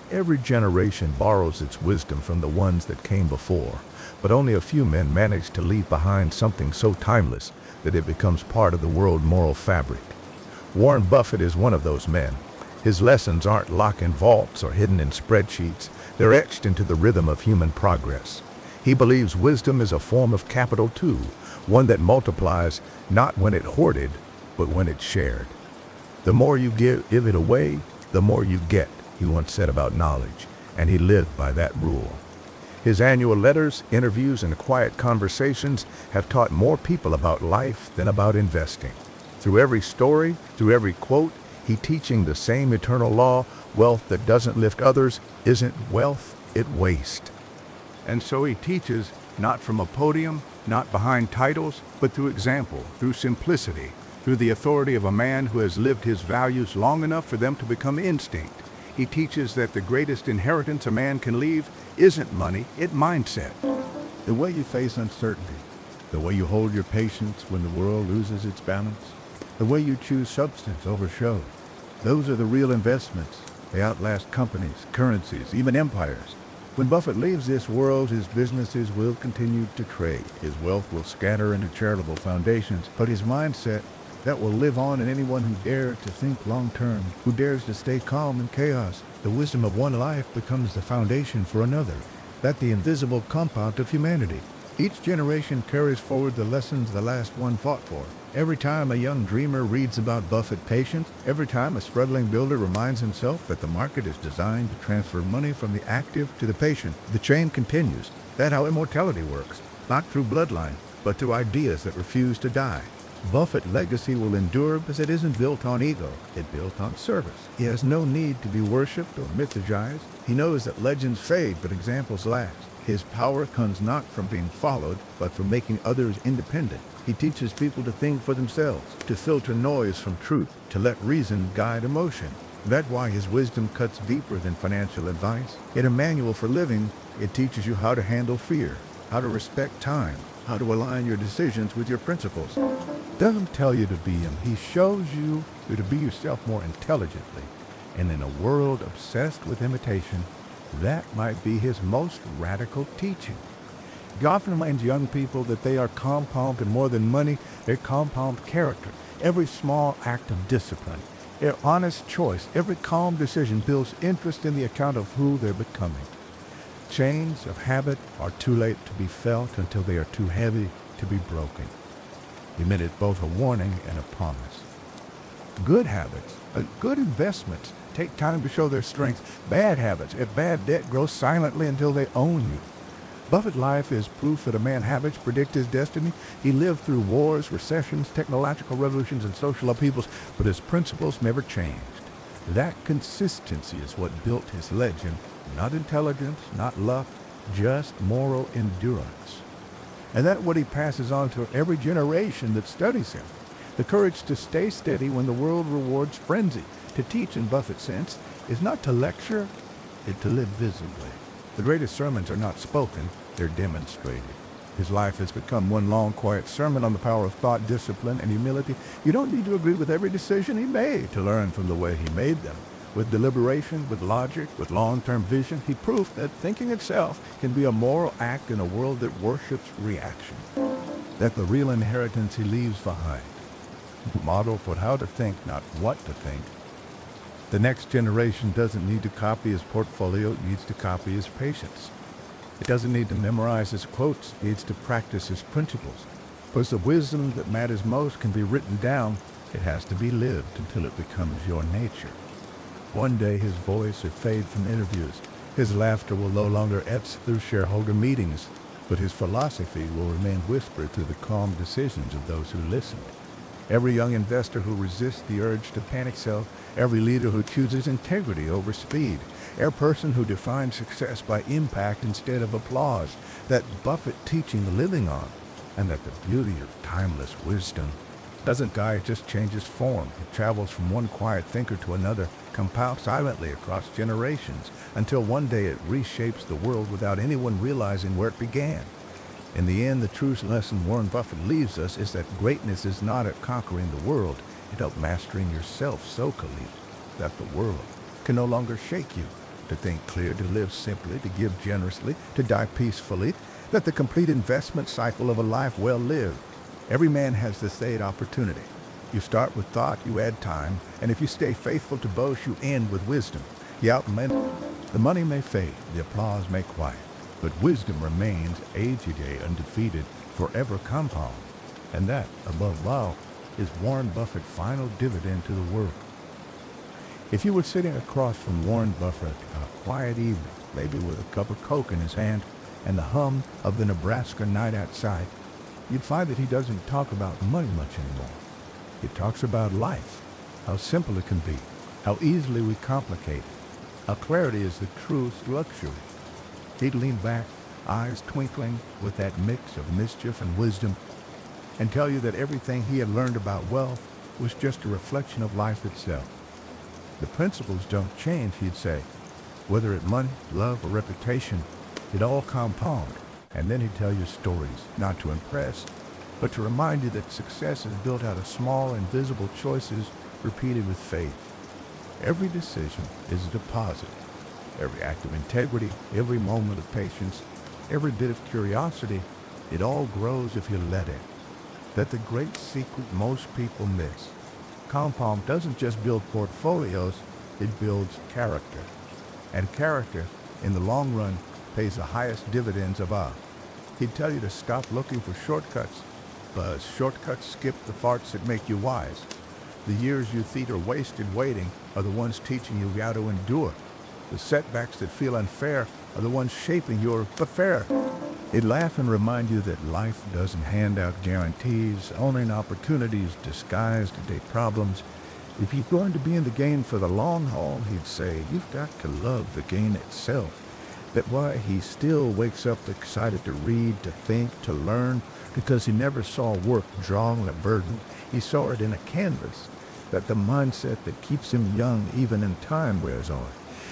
Every generation borrows its wisdom from the ones that came before, but only a few men manage to leave behind something so timeless that it becomes part of the world moral fabric. Warren Buffett is one of those men. His lessons aren't locked in vaults or hidden in spreadsheets. They're etched into the rhythm of human progress. He believes wisdom is a form of capital too, one that multiplies not when it's hoarded, but when it's shared. The more you give it away, the more you get, he once said about knowledge, and he lived by that rule. His annual letters, interviews, and quiet conversations have taught more people about life than about investing. Through every story, through every quote, he teaching the same eternal law: wealth that doesn't lift others isn't wealth, it waste. And so he teaches not from a podium, not behind titles, but through example, through simplicity, through the authority of a man who has lived his values long enough for them to become instinct. He teaches that the greatest inheritance a man can leave isn't money, it's mindset. The way you face uncertainty, the way you hold your patience when the world loses its balance, the way you choose substance over show, those are the real investments. They outlast companies, currencies, even empires. When Buffett leaves this world, his businesses will continue to trade. His wealth will scatter into charitable foundations, but his mindset, that will live on in anyone who dares to think long-term, who dares to stay calm in chaos. The wisdom of one life becomes the foundation for another. That the invisible compound of humanity. Each generation carries forward the lessons the last one fought for. Every time a young dreamer reads about Buffett patience, every time a struggling builder reminds himself that the market is designed to transfer money from the active to the patient, the chain continues. That's how immortality works. Not through bloodline, but through ideas that refuse to die. Buffett's legacy will endure because it isn't built on ego, it's built on service. He has no need to be worshipped or mythologized. He knows that legends fade, but examples last. His power comes not from being followed, but from making others independent. He teaches people to think for themselves, to filter noise from truth, to let reason guide emotion. That's why his wisdom cuts deeper than financial advice. In a manual for living, it teaches you how to handle fear, how to respect time, how to align your decisions with your principles. Doesn't tell you to be him. He shows you to be yourself more intelligently. And in a world obsessed with imitation, that might be his most radical teaching. He often reminds young people that they are compounded more than money. They compound character. Every small act of discipline, their honest choice, every calm decision builds interest in the account of who they're becoming. Chains of habit are too late to be felt until they are too heavy to be broken. He meant it both a warning and a promise. Good habits, good investments, take time to show their strength. Bad habits, a bad debt grows silently until they own you. Buffett's life is proof that a man's habits predict his destiny. He lived through wars, recessions, technological revolutions, and social upheavals, but his principles never changed. That consistency is what built his legend. Not intelligence, not luck, just moral endurance. And that's what he passes on to every generation that studies him. The courage to stay steady when the world rewards frenzy. To teach, in Buffett's sense, is not to lecture, it's to live visibly. The greatest sermons are not spoken, they're demonstrated. His life has become one long, quiet sermon on the power of thought, discipline, and humility. You don't need to agree with every decision he made to learn from the way he made them. With deliberation, with logic, with long-term vision, he proved that thinking itself can be a moral act in a world that worships reaction. That the real inheritance he leaves behind. Model for how to think, not what to think. The next generation doesn't need to copy his portfolio, it needs to copy his patience. It doesn't need to memorize his quotes, it needs to practice his principles. Because the wisdom that matters most can be written down, it has to be lived until it becomes your nature. One day his voice will fade from interviews. His laughter will no longer etch through shareholder meetings, but his philosophy will remain whispered through the calm decisions of those who listened. Every young investor who resists the urge to panic sell, every leader who chooses integrity over speed, every person who defines success by impact instead of applause, that Buffett teaching living on, and that the beauty of timeless wisdom Doesn't guy just changes form? It travels from one quiet thinker to another, compounds silently across generations, until one day it reshapes the world without anyone realizing where it began. In the end, the true lesson Warren Buffett leaves us is that greatness is not at conquering the world, it's at mastering yourself so complete that the world can no longer shake you. To think clear, to live simply, to give generously, to die peacefully, that the complete investment cycle of a life well lived. Every man has the same opportunity. You start with thought, you add time, and if you stay faithful to both, you end with wisdom. The money may fade, the applause may quiet, but wisdom remains age-a-day undefeated, forever compound. And that, above all, is Warren Buffett's final dividend to the world. If you were sitting across from Warren Buffett a quiet evening, maybe with a cup of Coke in his hand and the hum of the Nebraska night outside, you'd find that he doesn't talk about money much anymore. He talks about life, how simple it can be, how easily we complicate it, how clarity is the truest luxury. He'd lean back, eyes twinkling with that mix of mischief and wisdom, and tell you that everything he had learned about wealth was just a reflection of life itself. The principles don't change, he'd say. Whether it's money, love, or reputation, it all compound. And then he'd tell you stories, not to impress, but to remind you that success is built out of small, invisible choices repeated with faith. Every decision is a deposit. Every act of integrity, every moment of patience, every bit of curiosity, it all grows if you let it. That's the great secret most people miss. Compound doesn't just build portfolios, it builds character. And character, in the long run, pays the highest dividends of all. He'd tell you to stop looking for shortcuts, but shortcuts skip the farts that make you wise. The years you think are wasted waiting are the ones teaching you how to endure. The setbacks that feel unfair are the ones shaping your fair. He'd laugh and remind you that life doesn't hand out guarantees, only opportunities disguised to problems. If you're going to be in the game for the long haul, he'd say, you've got to love the game itself. That's why he still wakes up excited to read, to think, to learn, because he never saw work drawing a burden. He saw it in a canvas. That the mindset that keeps him young even in time wears on.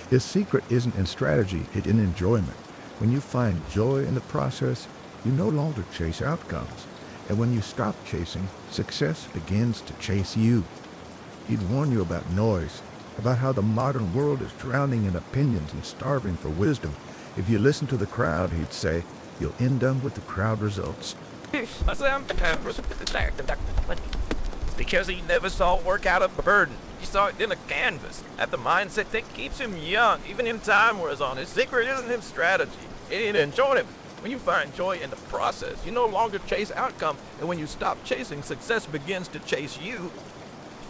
His secret isn't in strategy, it's in enjoyment. When you find joy in the process, you no longer chase outcomes. And when you stop chasing, success begins to chase you. He'd warn you about noise, about how the modern world is drowning in opinions and starving for wisdom. If you listen to the crowd, he'd say, you'll end up with the crowd results. Because he never saw work out of a burden. He saw it in a canvas. At the mindset that keeps him young, even in time wears on. His secret isn't his strategy. It ain't enjoyment. When you find joy in the process, you no longer chase outcome. And when you stop chasing, success begins to chase you.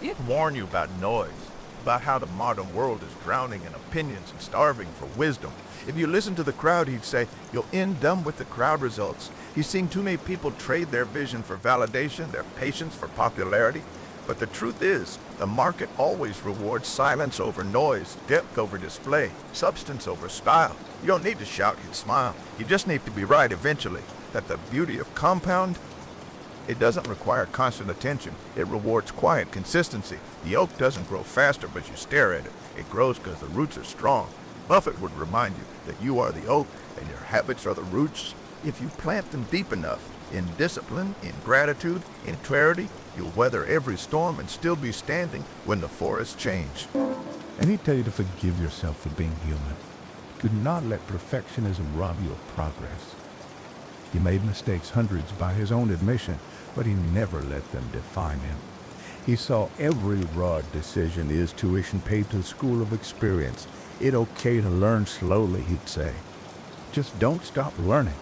He'd warn you about noise, about how the modern world is drowning in opinions and starving for wisdom. If you listen to the crowd, he'd say, you'll end dumb with the crowd results. He's seen too many people trade their vision for validation, their patience for popularity. But the truth is, the market always rewards silence over noise, depth over display, substance over style. You don't need to shout and smile. You just need to be right eventually. That the beauty of compound, it doesn't require constant attention. It rewards quiet consistency. The oak doesn't grow faster, but you stare at it. It grows because the roots are strong. Buffett would remind you that you are the oak and your habits are the roots. If you plant them deep enough, in discipline, in gratitude, in clarity, you'll weather every storm and still be standing when the forests change. And he'd tell you to forgive yourself for being human. Do not let perfectionism rob you of progress. He made mistakes, hundreds by his own admission, but he never let them define him. He saw every broad decision is tuition paid to the school of experience. It's okay to learn slowly, he'd say. Just don't stop learning.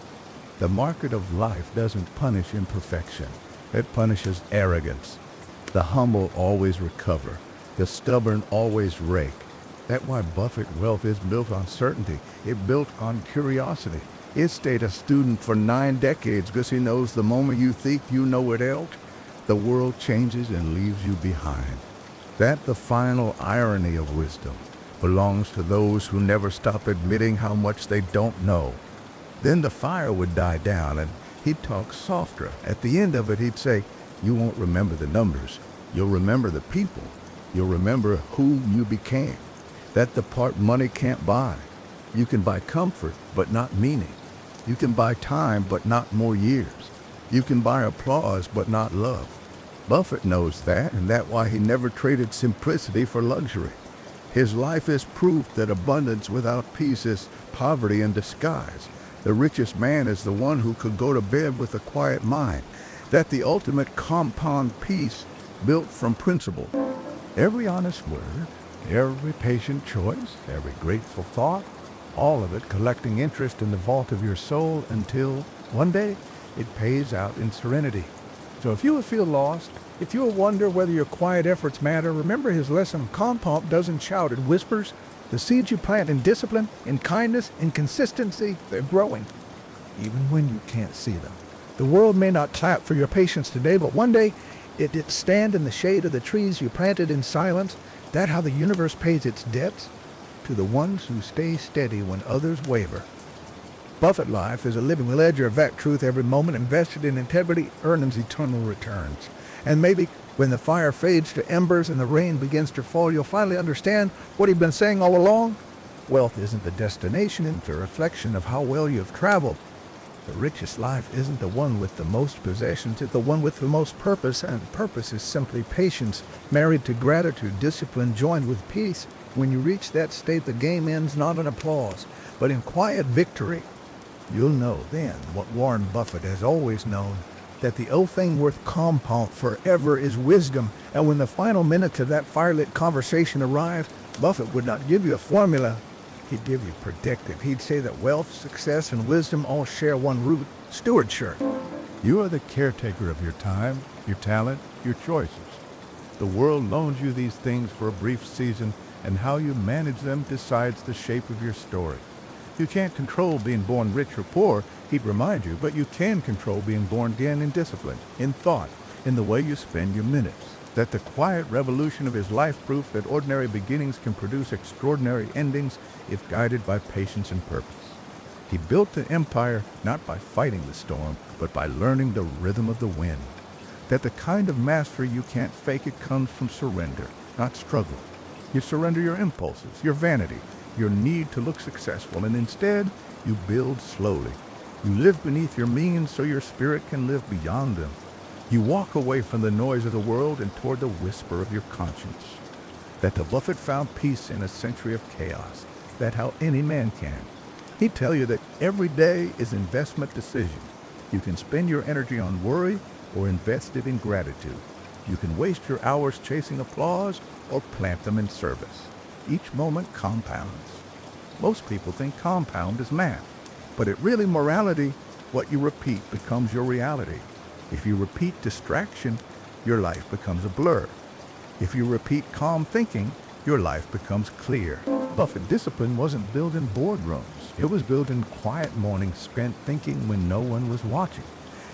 The market of life doesn't punish imperfection. It punishes arrogance. The humble always recover. The stubborn always rake. That's why Buffett wealth is built on certainty. It's built on curiosity. It stayed a student for 9 decades because he knows the moment you think you know it else, the world changes and leaves you behind. That the final irony of wisdom belongs to those who never stop admitting how much they don't know. Then the fire would die down and he'd talk softer. At the end of it, he'd say, You won't remember the numbers. You'll remember the people. You'll remember who you became. That's the part money can't buy. You can buy comfort, but not meaning. You can buy time, but not more years. You can buy applause, but not love. Buffett knows that, and that's why he never traded simplicity for luxury. His life is proof that abundance without peace is poverty in disguise. The richest man is the one who could go to bed with a quiet mind. That the ultimate compound peace built from principle. Every honest word, every patient choice, every grateful thought, all of it collecting interest in the vault of your soul until, one day, it pays out in serenity. So if you feel lost, if you wonder whether your quiet efforts matter, remember his lesson: compound doesn't shout, it whispers. The seeds you plant in discipline, in kindness, in consistency, they're growing, even when you can't see them. The world may not clap for your patience today, but one day it stand in the shade of the trees you planted in silence. That's how the universe pays its debts to the ones who stay steady when others waver. Buffett life is a living ledger of that truth. Every moment invested in integrity earns eternal returns. And maybe when the fire fades to embers and the rain begins to fall, you'll finally understand what he'd been saying all along. Wealth isn't the destination, it's a reflection of how well you've traveled. The richest life isn't the one with the most possessions, it's the one with the most purpose, and purpose is simply patience, married to gratitude, discipline joined with peace. When you reach that state, the game ends not in applause, but in quiet victory. You'll know then what Warren Buffett has always known, that the only thing worth compound forever is wisdom. And when the final minutes of that firelit conversation arrived, Buffett would not give you a formula. He'd give you predictive. He'd say that wealth, success, and wisdom all share one root: stewardship. You are the caretaker of your time, your talent, your choices. The world loans you these things for a brief season, and how you manage them decides the shape of your story. You can't control being born rich or poor, he'd remind you, but you can control being born again in discipline, in thought, in the way you spend your minutes. That the quiet revolution of his life proof that ordinary beginnings can produce extraordinary endings if guided by patience and purpose. He built the empire not by fighting the storm, but by learning the rhythm of the wind. That the kind of mastery you can't fake, it comes from surrender, not struggle. You surrender your impulses, your vanity, your need to look successful, and instead you build slowly. You live beneath your means so your spirit can live beyond them. You walk away from the noise of the world and toward the whisper of your conscience. That the Buffett found peace in a century of chaos. That how any man can. He'd tell you that every day is investment decision. You can spend your energy on worry or invest it in gratitude. You can waste your hours chasing applause or plant them in service. Each moment compounds. Most people think compound is math, but it really morality. What you repeat becomes your reality. If you repeat distraction, your life becomes a blur. If you repeat calm thinking, your life becomes clear. Buffett discipline wasn't built in boardrooms. It was built in quiet mornings spent thinking when no one was watching.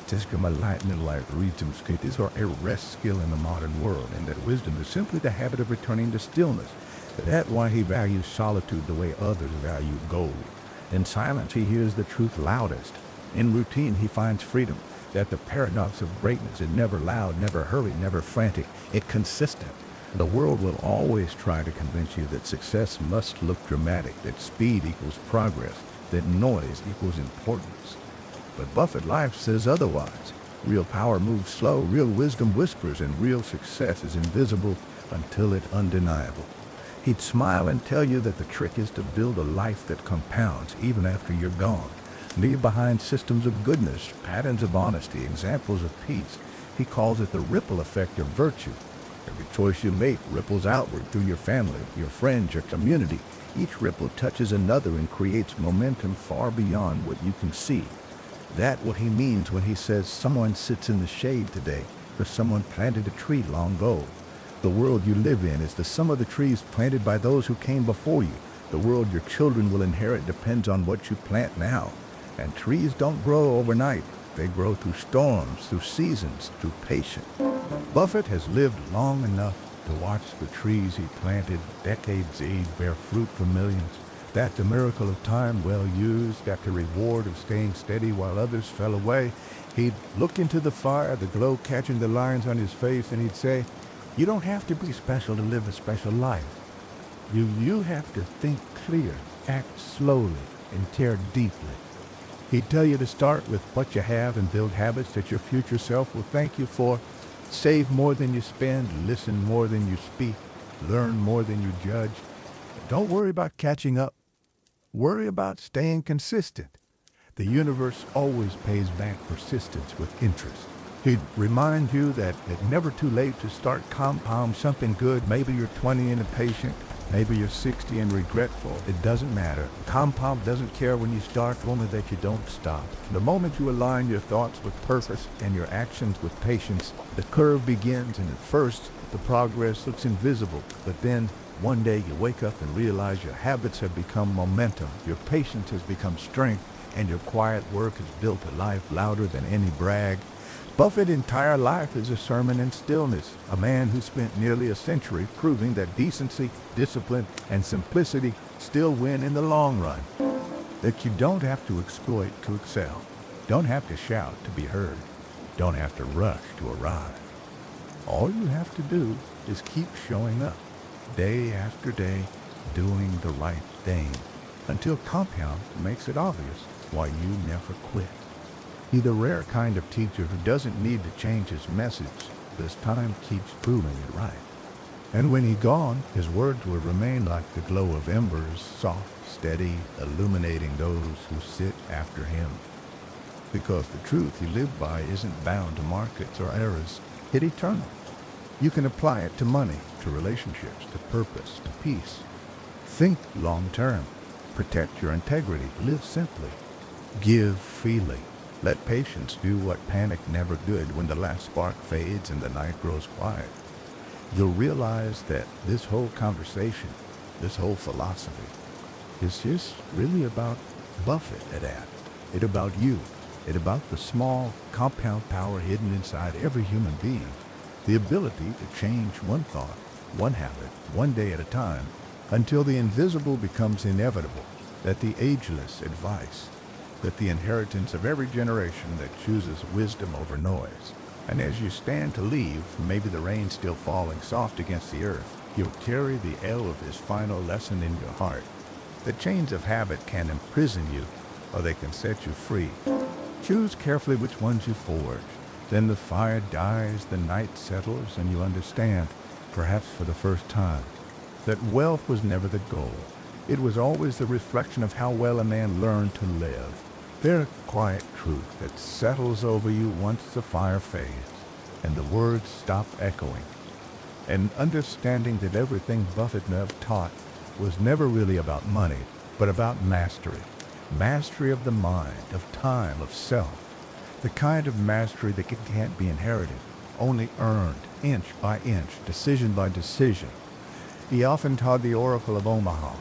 Just come a lightning like rhythm skate. These are a rest skill in the modern world, and that wisdom is simply the habit of returning to stillness. That's why he values solitude the way others value gold. In silence, he hears the truth loudest. In routine, he finds freedom. That the paradox of greatness is never loud, never hurried, never frantic. It's consistent. The world will always try to convince you that success must look dramatic, that speed equals progress, that noise equals importance. But Buffett life says otherwise. Real power moves slow, real wisdom whispers, and real success is invisible until it's undeniable. He'd smile and tell you that the trick is to build a life that compounds even after you're gone. Leave behind systems of goodness, patterns of honesty, examples of peace. He calls it the ripple effect of virtue. Every choice you make ripples outward through your family, your friends, your community. Each ripple touches another and creates momentum far beyond what you can see. That's what he means when he says someone sits in the shade today because someone planted a tree long ago. The world you live in is the sum of the trees planted by those who came before you. The world your children will inherit depends on what you plant now. And trees don't grow overnight. They grow through storms, through seasons, through patience. Buffett has lived long enough to watch the trees he planted decades age bear fruit for millions. That the miracle of time well used, that the reward of staying steady while others fell away. He'd look into the fire, the glow catching the lines on his face, and he'd say, "You don't have to be special to live a special life. You have to think clear, act slowly, and care deeply." He'd tell you to start with what you have and build habits that your future self will thank you for. Save more than you spend, listen more than you speak, learn more than you judge. Don't worry about catching up. Worry about staying consistent. The universe always pays back persistence with interest. He'd remind you that it's never too late to start compound something good. Maybe you're 20 and impatient. Maybe you're 60 and regretful. It doesn't matter. Compound doesn't care when you start, only that you don't stop. The moment you align your thoughts with purpose and your actions with patience, the curve begins, and at first, the progress looks invisible. But then, one day you wake up and realize your habits have become momentum, your patience has become strength, and your quiet work has built a life louder than any brag. Buffett's entire life is a sermon in stillness, a man who spent nearly a century proving that decency, discipline, and simplicity still win in the long run. That you don't have to exploit to excel, don't have to shout to be heard, don't have to rush to arrive. All you have to do is keep showing up, day after day, doing the right thing, until compound makes it obvious why you never quit. He's the rare kind of teacher who doesn't need to change his message, as time keeps proving it right. And when he's gone, his words will remain like the glow of embers, soft, steady, illuminating those who sit after him. Because the truth he lived by isn't bound to markets or eras, it's eternal. You can apply it to money, to relationships, to purpose, to peace. Think long term. Protect your integrity. Live simply. Give freely. Let patience do what panic never could when the last spark fades and the night grows quiet. You'll realize that this whole conversation, this whole philosophy, is just really about Buffett at that. It's about you. It's about the small compound power hidden inside every human being. The ability to change one thought, one habit, one day at a time, until the invisible becomes inevitable. That the ageless advice, that the inheritance of every generation that chooses wisdom over noise. And as you stand to leave, maybe the rain still falling soft against the earth, you'll carry the L of his final lesson in your heart. The chains of habit can imprison you, or they can set you free. Choose carefully which ones you forge. Then the fire dies, the night settles, and you understand, perhaps for the first time, that wealth was never the goal. It was always the reflection of how well a man learned to live. There's a quiet truth that settles over you once the fire fades and the words stop echoing. An understanding that everything Buffett never taught was never really about money, but about mastery. Mastery of the mind, of time, of self. The kind of mastery that can't be inherited, only earned, inch by inch, decision by decision. He often taught the Oracle of Omaha.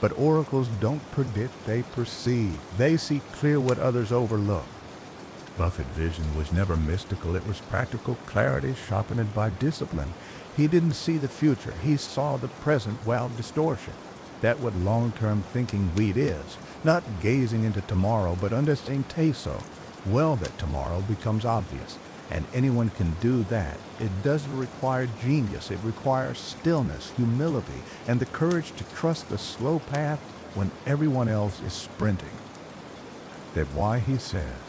But oracles don't predict, they perceive. They see clear what others overlook. Buffett's vision was never mystical. It was practical clarity sharpened by discipline. He didn't see the future. He saw the present without distortion. That's what long-term thinking really is. Not gazing into tomorrow, but understanding so well that tomorrow becomes obvious. And anyone can do that. It doesn't require genius. It requires stillness, humility, and the courage to trust the slow path when everyone else is sprinting. That's why he says,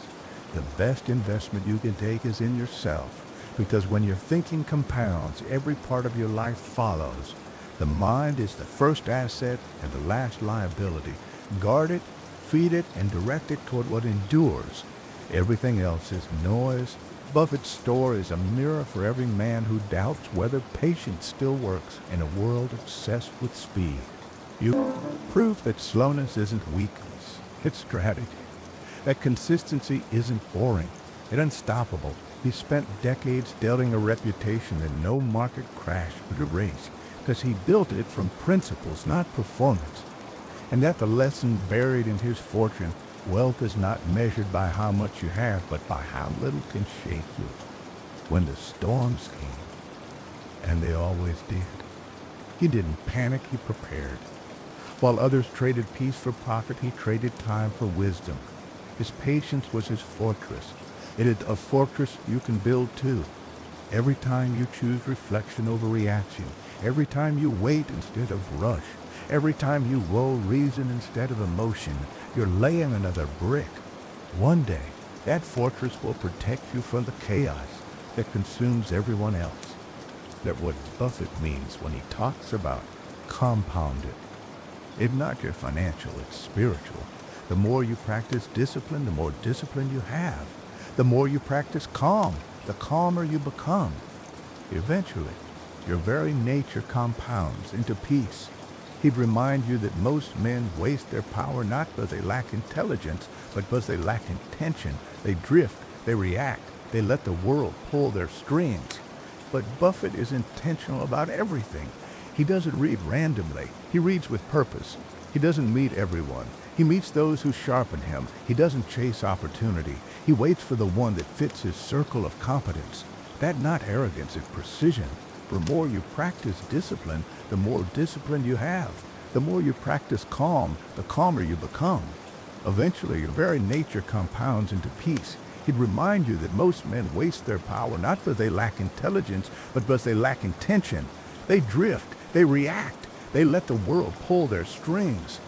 the best investment you can take is in yourself. Because when your thinking compounds, every part of your life follows. The mind is the first asset and the last liability. Guard it, feed it, and direct it toward what endures. Everything else is noise. Buffett's store is a mirror for every man who doubts whether patience still works in a world obsessed with speed. You prove that slowness isn't weakness, it's strategy. That consistency isn't boring, it's unstoppable. He spent decades building a reputation that no market crash could erase, because he built it from principles, not performance. And that the lesson buried in his fortune, wealth is not measured by how much you have, but by how little can shake you. When the storms came, and they always did, he didn't panic, he prepared. While others traded peace for profit, he traded time for wisdom. His patience was his fortress. It is a fortress you can build too. Every time you choose reflection over reaction, every time you wait instead of rush, every time you roll reason instead of emotion, you're laying another brick. One day, that fortress will protect you from the chaos that consumes everyone else. That's what Buffett means when he talks about compounded. It's not just financial, it's spiritual. The more you practice discipline, the more discipline you have. The more you practice calm, the calmer you become. Eventually, your very nature compounds into peace. He'd remind you that most men waste their power not because they lack intelligence, but because they lack intention. They drift, they react, they let the world pull their strings. But Buffett is intentional about everything. He doesn't read randomly. He reads with purpose. He doesn't meet everyone. He meets those who sharpen him. He doesn't chase opportunity. He waits for the one that fits his circle of competence. That's not arrogance, it's precision. The more you practice discipline, the more discipline you have. The more you practice calm, the calmer you become. Eventually, your very nature compounds into peace. He'd remind you that most men waste their power not because they lack intelligence, but because they lack intention. They drift, they react, they let the world pull their strings.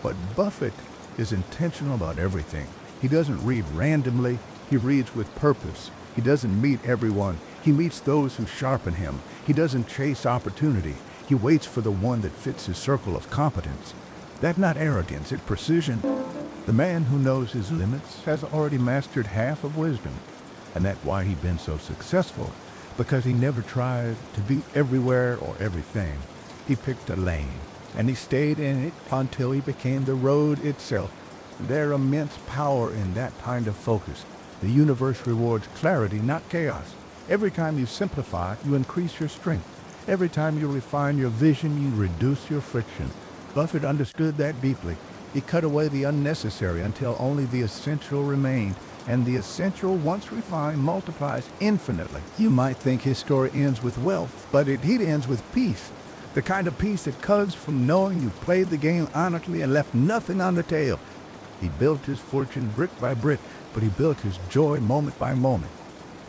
But Buffett is intentional about everything. He doesn't read randomly, he reads with purpose. He doesn't meet everyone, he meets those who sharpen him. He doesn't chase opportunity, he waits for the one that fits his circle of competence. That's not arrogance, it's precision. The man who knows his limits has already mastered half of wisdom. And that's why he's been so successful, because he never tried to be everywhere or everything. He picked a lane, and he stayed in it until he became the road itself. There's immense power in that kind of focus. The universe rewards clarity, not chaos. Every time you simplify, you increase your strength. Every time you refine your vision, you reduce your friction. Buffett understood that deeply. He cut away the unnecessary until only the essential remained, and the essential, once refined, multiplies infinitely. You might think his story ends with wealth, but it ends with peace. The kind of peace that comes from knowing you played the game honestly and left nothing on the tail. He built his fortune brick by brick, but he built his joy moment by moment.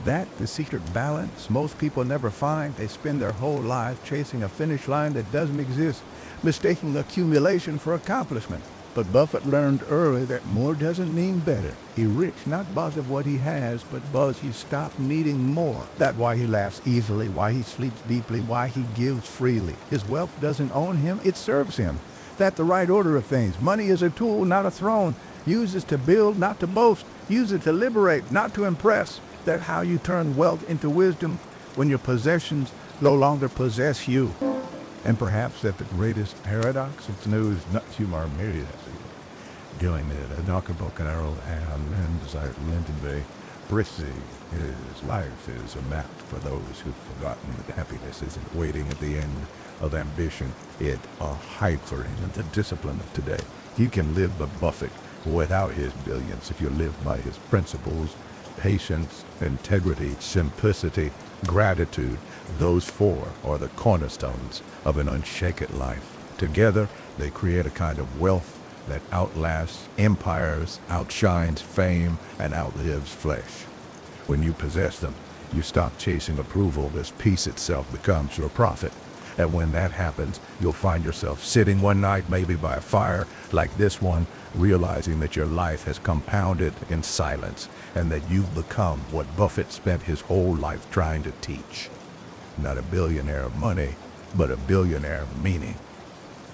That's the secret balance most people never find. They spend their whole lives chasing a finish line that doesn't exist, mistaking accumulation for accomplishment. But Buffett learned early that more doesn't mean better. He's rich not because of what he has, but because he stopped needing more. That's why he laughs easily, why he sleeps deeply, why he gives freely. His wealth doesn't own him, it serves him. That's the right order of things. Money is a tool, not a throne. Use it to build, not to boast. Use it to liberate, not to impress. That's how you turn wealth into wisdom, when your possessions no longer possess you. And perhaps that the greatest paradox of news not humor myriad doing it a knockerbocanero and desired Linton Bay Brissy. His life is a map for those who've forgotten that happiness isn't waiting at the end of ambition. It a hyper in the discipline of today. You can live by Buffett without his billions if you live by his principles: patience, integrity, simplicity, gratitude. Those four are the cornerstones of an unshaken life. Together, they create a kind of wealth that outlasts empires, outshines fame, and outlives flesh. When you possess them, you stop chasing approval as peace itself becomes your profit. And when that happens, you'll find yourself sitting one night, maybe by a fire like this one, realizing that your life has compounded in silence and that you've become what Buffett spent his whole life trying to teach. Not a billionaire of money, but a billionaire of meaning.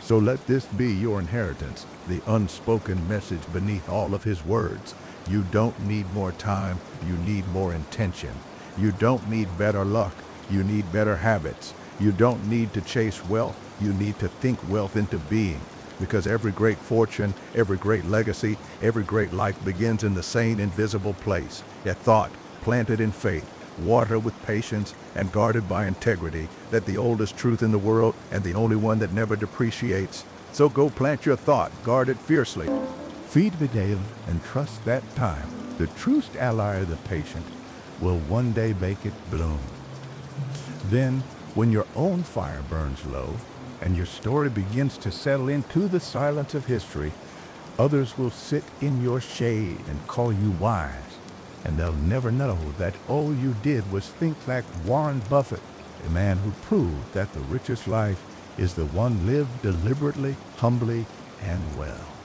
So let this be your inheritance, the unspoken message beneath all of his words. You don't need more time, you need more intention. You don't need better luck, you need better habits. You don't need to chase wealth, you need to think wealth into being. Because every great fortune, every great legacy, every great life begins in the same invisible place. A thought planted in faith, watered with patience, and guarded by integrity. That the oldest truth in the world and the only one that never depreciates. So go plant your thought, guard it fiercely. Feed the daily and trust that time, the truest ally of the patient, will one day make it bloom. Then, when your own fire burns low, and your story begins to settle into the silence of history, others will sit in your shade and call you wise, and they'll never know that all you did was think like Warren Buffett, a man who proved that the richest life is the one lived deliberately, humbly, and well.